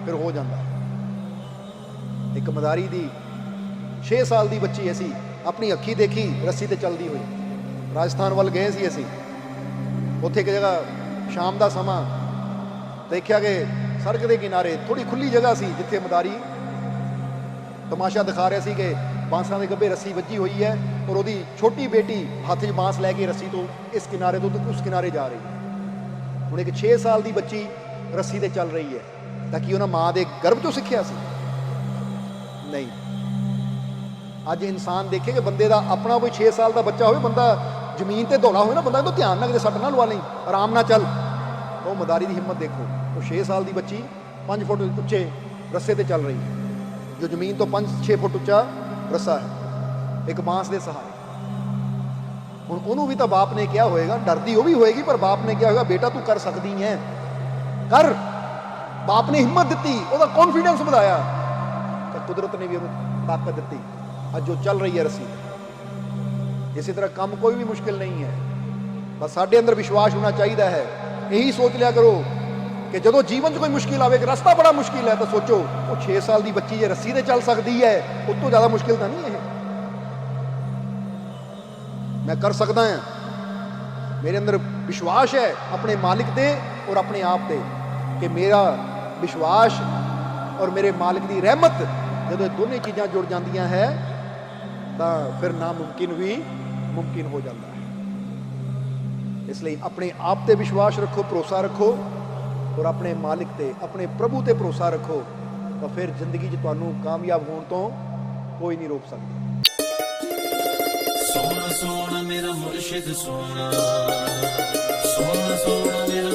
ਫਿਰ ਹੋ ਜਾਂਦਾ ਹੈ। ਇੱਕ ਮਦਾਰੀ ਦੀ 6 ਸਾਲ ਦੀ ਬੱਚੀ ਅਸੀਂ ਆਪਣੀ ਅੱਖੀ ਦੇਖੀ ਰੱਸੀ ਤੇ ਚੱਲਦੀ ਹੋਈ, ਰਾਜਸਥਾਨ ਵੱਲ ਗਏ ਸੀ ਅਸੀਂ, ਉੱਥੇ ਇੱਕ ਜਗ੍ਹਾ ਸ਼ਾਮ ਦਾ ਸਮਾਂ ਦੇਖਿਆ ਕਿ ਸੜਕ ਦੇ ਕਿਨਾਰੇ ਥੋੜੀ ਖੁੱਲੀ ਜਗ੍ਹਾ ਸੀ ਜਿੱਥੇ ਮਦਾਰੀ ਤਮਾਸ਼ਾ ਦਿਖਾ ਰਿਹਾ ਸੀ ਕਿ ਬਾਂਸਾਂ ਦੇ ਗੱਭੇ ਰੱਸੀ ਵੱਜੀ ਹੋਈ ਹੈ ਔਰ ਉਹਦੀ ਛੋਟੀ ਬੇਟੀ ਹੱਥ 'ਚ ਬਾਂਸ ਲੈ ਕੇ ਰੱਸੀ ਤੋਂ ਇਸ ਕਿਨਾਰੇ ਤੋਂ ਉਸ ਕਿਨਾਰੇ ਜਾ ਰਹੀ ਹੈ। ਹੁਣ ਇੱਕ 6 ਸਾਲ ਦੀ ਬੱਚੀ ਰੱਸੀ ਤੇ ਚੱਲ ਰਹੀ ਹੈ ਤਾਂ ਕੀ ਉਹਨਾਂ ਮਾਂ ਦੇ ਗਰਭ ਤੋਂ ਸਿੱਖਿਆ ਸੀ? ਨਹੀਂ। ਅੱਜ ਇਨਸਾਨ ਦੇਖੇ ਕਿ ਬੰਦੇ ਦਾ ਆਪਣਾ ਕੋਈ 6 ਸਾਲ ਦਾ ਬੱਚਾ ਹੋਵੇ, ਬੰਦਾ ਜ਼ਮੀਨ ਤੇ ਦੌੜਾ ਹੋਵੇ ਨਾ, ਬੰਦਾ ਇਹਨੂੰ ਧਿਆਨ ਨਾਲ ਕਿਤੇ ਸੱਟ ਨਾ ਲਵਾ ਲਈ, ਆਰਾਮ ਨਾਲ ਚੱਲ। ਉਹ ਮਦਾਰੀ ਦੀ ਹਿੰਮਤ ਦੇਖੋ, ਉਹ 6 ਸਾਲ ਦੀ ਬੱਚੀ 5 ਫੁੱਟ ਉੱਚੇ ਰੱਸੇ ਤੇ ਚੱਲ ਰਹੀ ਹੈ, ਜੋ ਜ਼ਮੀਨ ਤੋਂ 5-6 ਫੁੱਟ ਉੱਚਾ ਰੱਸਾ ਹੈ, ਇੱਕ ਬਾਂਸ ਦੇ ਸਹਾਰੇ। ਹੁਣ ਉਹਨੂੰ ਵੀ ਤਾਂ ਬਾਪ ਨੇ ਕਿਹਾ ਹੋਏਗਾ, ਡਰਦੀ ਉਹ ਵੀ ਹੋਏਗੀ, ਪਰ ਬਾਪ ਨੇ ਕਿਹਾ ਹੋਏਗਾ ਬੇਟਾ ਤੂੰ ਕਰ ਸਕਦੀ ਹੈ, ਕਰ। ਬਾਪ ਨੇ ਹਿੰਮਤ ਦਿੱਤੀ, ਉਹਦਾ ਕੌਨਫੀਡੈਂਸ ਵਧਾਇਆ, ਤਾਂ ਕੁਦਰਤ ਨੇ ਵੀ ਉਹਨੂੰ ਤਾਕਤ ਦਿੱਤੀ, ਅੱਜ ਜੋ ਚੱਲ ਰਹੀ ਹੈ ਰੱਸੀ। ਇਸੇ ਤਰ੍ਹਾਂ ਕੰਮ ਕੋਈ ਵੀ ਮੁਸ਼ਕਿਲ ਨਹੀਂ ਹੈ, ਬਸ ਸਾਡੇ ਅੰਦਰ ਵਿਸ਼ਵਾਸ ਹੋਣਾ ਚਾਹੀਦਾ ਹੈ। ਇਹੀ ਸੋਚ ਲਿਆ ਕਰੋ ਕਿ ਜਦੋਂ ਜੀਵਨ 'ਚ ਕੋਈ ਮੁਸ਼ਕਿਲ ਆਵੇ, ਕਿ ਰਸਤਾ ਬੜਾ ਮੁਸ਼ਕਿਲ ਹੈ, ਤਾਂ ਸੋਚੋ ਉਹ 6 ਸਾਲ ਦੀ ਬੱਚੀ ਜੇ ਰੱਸੀ ਤੇ ਚੱਲ ਸਕਦੀ ਹੈ, ਉਸ ਤੋਂ ਜ਼ਿਆਦਾ ਮੁਸ਼ਕਿਲ ਤਾਂ ਨਹੀਂ ਇਹ। ਮੈਂ ਕਰ ਸਕਦਾ ਹਾਂ, ਮੇਰੇ ਅੰਦਰ ਵਿਸ਼ਵਾਸ ਹੈ ਆਪਣੇ ਮਾਲਿਕ ਤੇ ਔਰ ਆਪਣੇ ਆਪ ਤੇ, ਕਿ ਮੇਰਾ ਵਿਸ਼ਵਾਸ ਔਰ ਮੇਰੇ ਮਾਲਿਕ ਦੀ ਰਹਿਮਤ ਜਦੋਂ ਇਹ ਦੋਨੇ ਚੀਜ਼ਾਂ ਜੁੜ ਜਾਂਦੀਆਂ ਹੈ ਤਾਂ ਫਿਰ ਨਾਮੁਮਕਿਨ ਵੀ ਮੁਮਕਿਨ ਹੋ ਜਾਂਦਾ ਹੈ। ਇਸ ਲਈ ਆਪਣੇ ਆਪ ਤੇ ਵਿਸ਼ਵਾਸ ਰੱਖੋ, ਭਰੋਸਾ ਰੱਖੋ, ਔਰ ਆਪਣੇ ਮਾਲਿਕ ਤੇ, ਆਪਣੇ ਪ੍ਰਭੂ ਤੇ ਭਰੋਸਾ ਰੱਖੋ, ਤਾਂ ਫਿਰ ਜ਼ਿੰਦਗੀ 'ਚ ਤੁਹਾਨੂੰ ਕਾਮਯਾਬ ਹੋਣ ਤੋਂ ਕੋਈ ਨਹੀਂ ਰੋਕ ਸਕਦਾ। ਸੋਹਣਾ ਸੋਹਣਾ ਮੇਰਾ ਮੁਰਸ਼ਿਦ ਸੋਹਣਾ, ਸੋਹਣਾ ਸੋਹਣਾ ਮੇਰਾ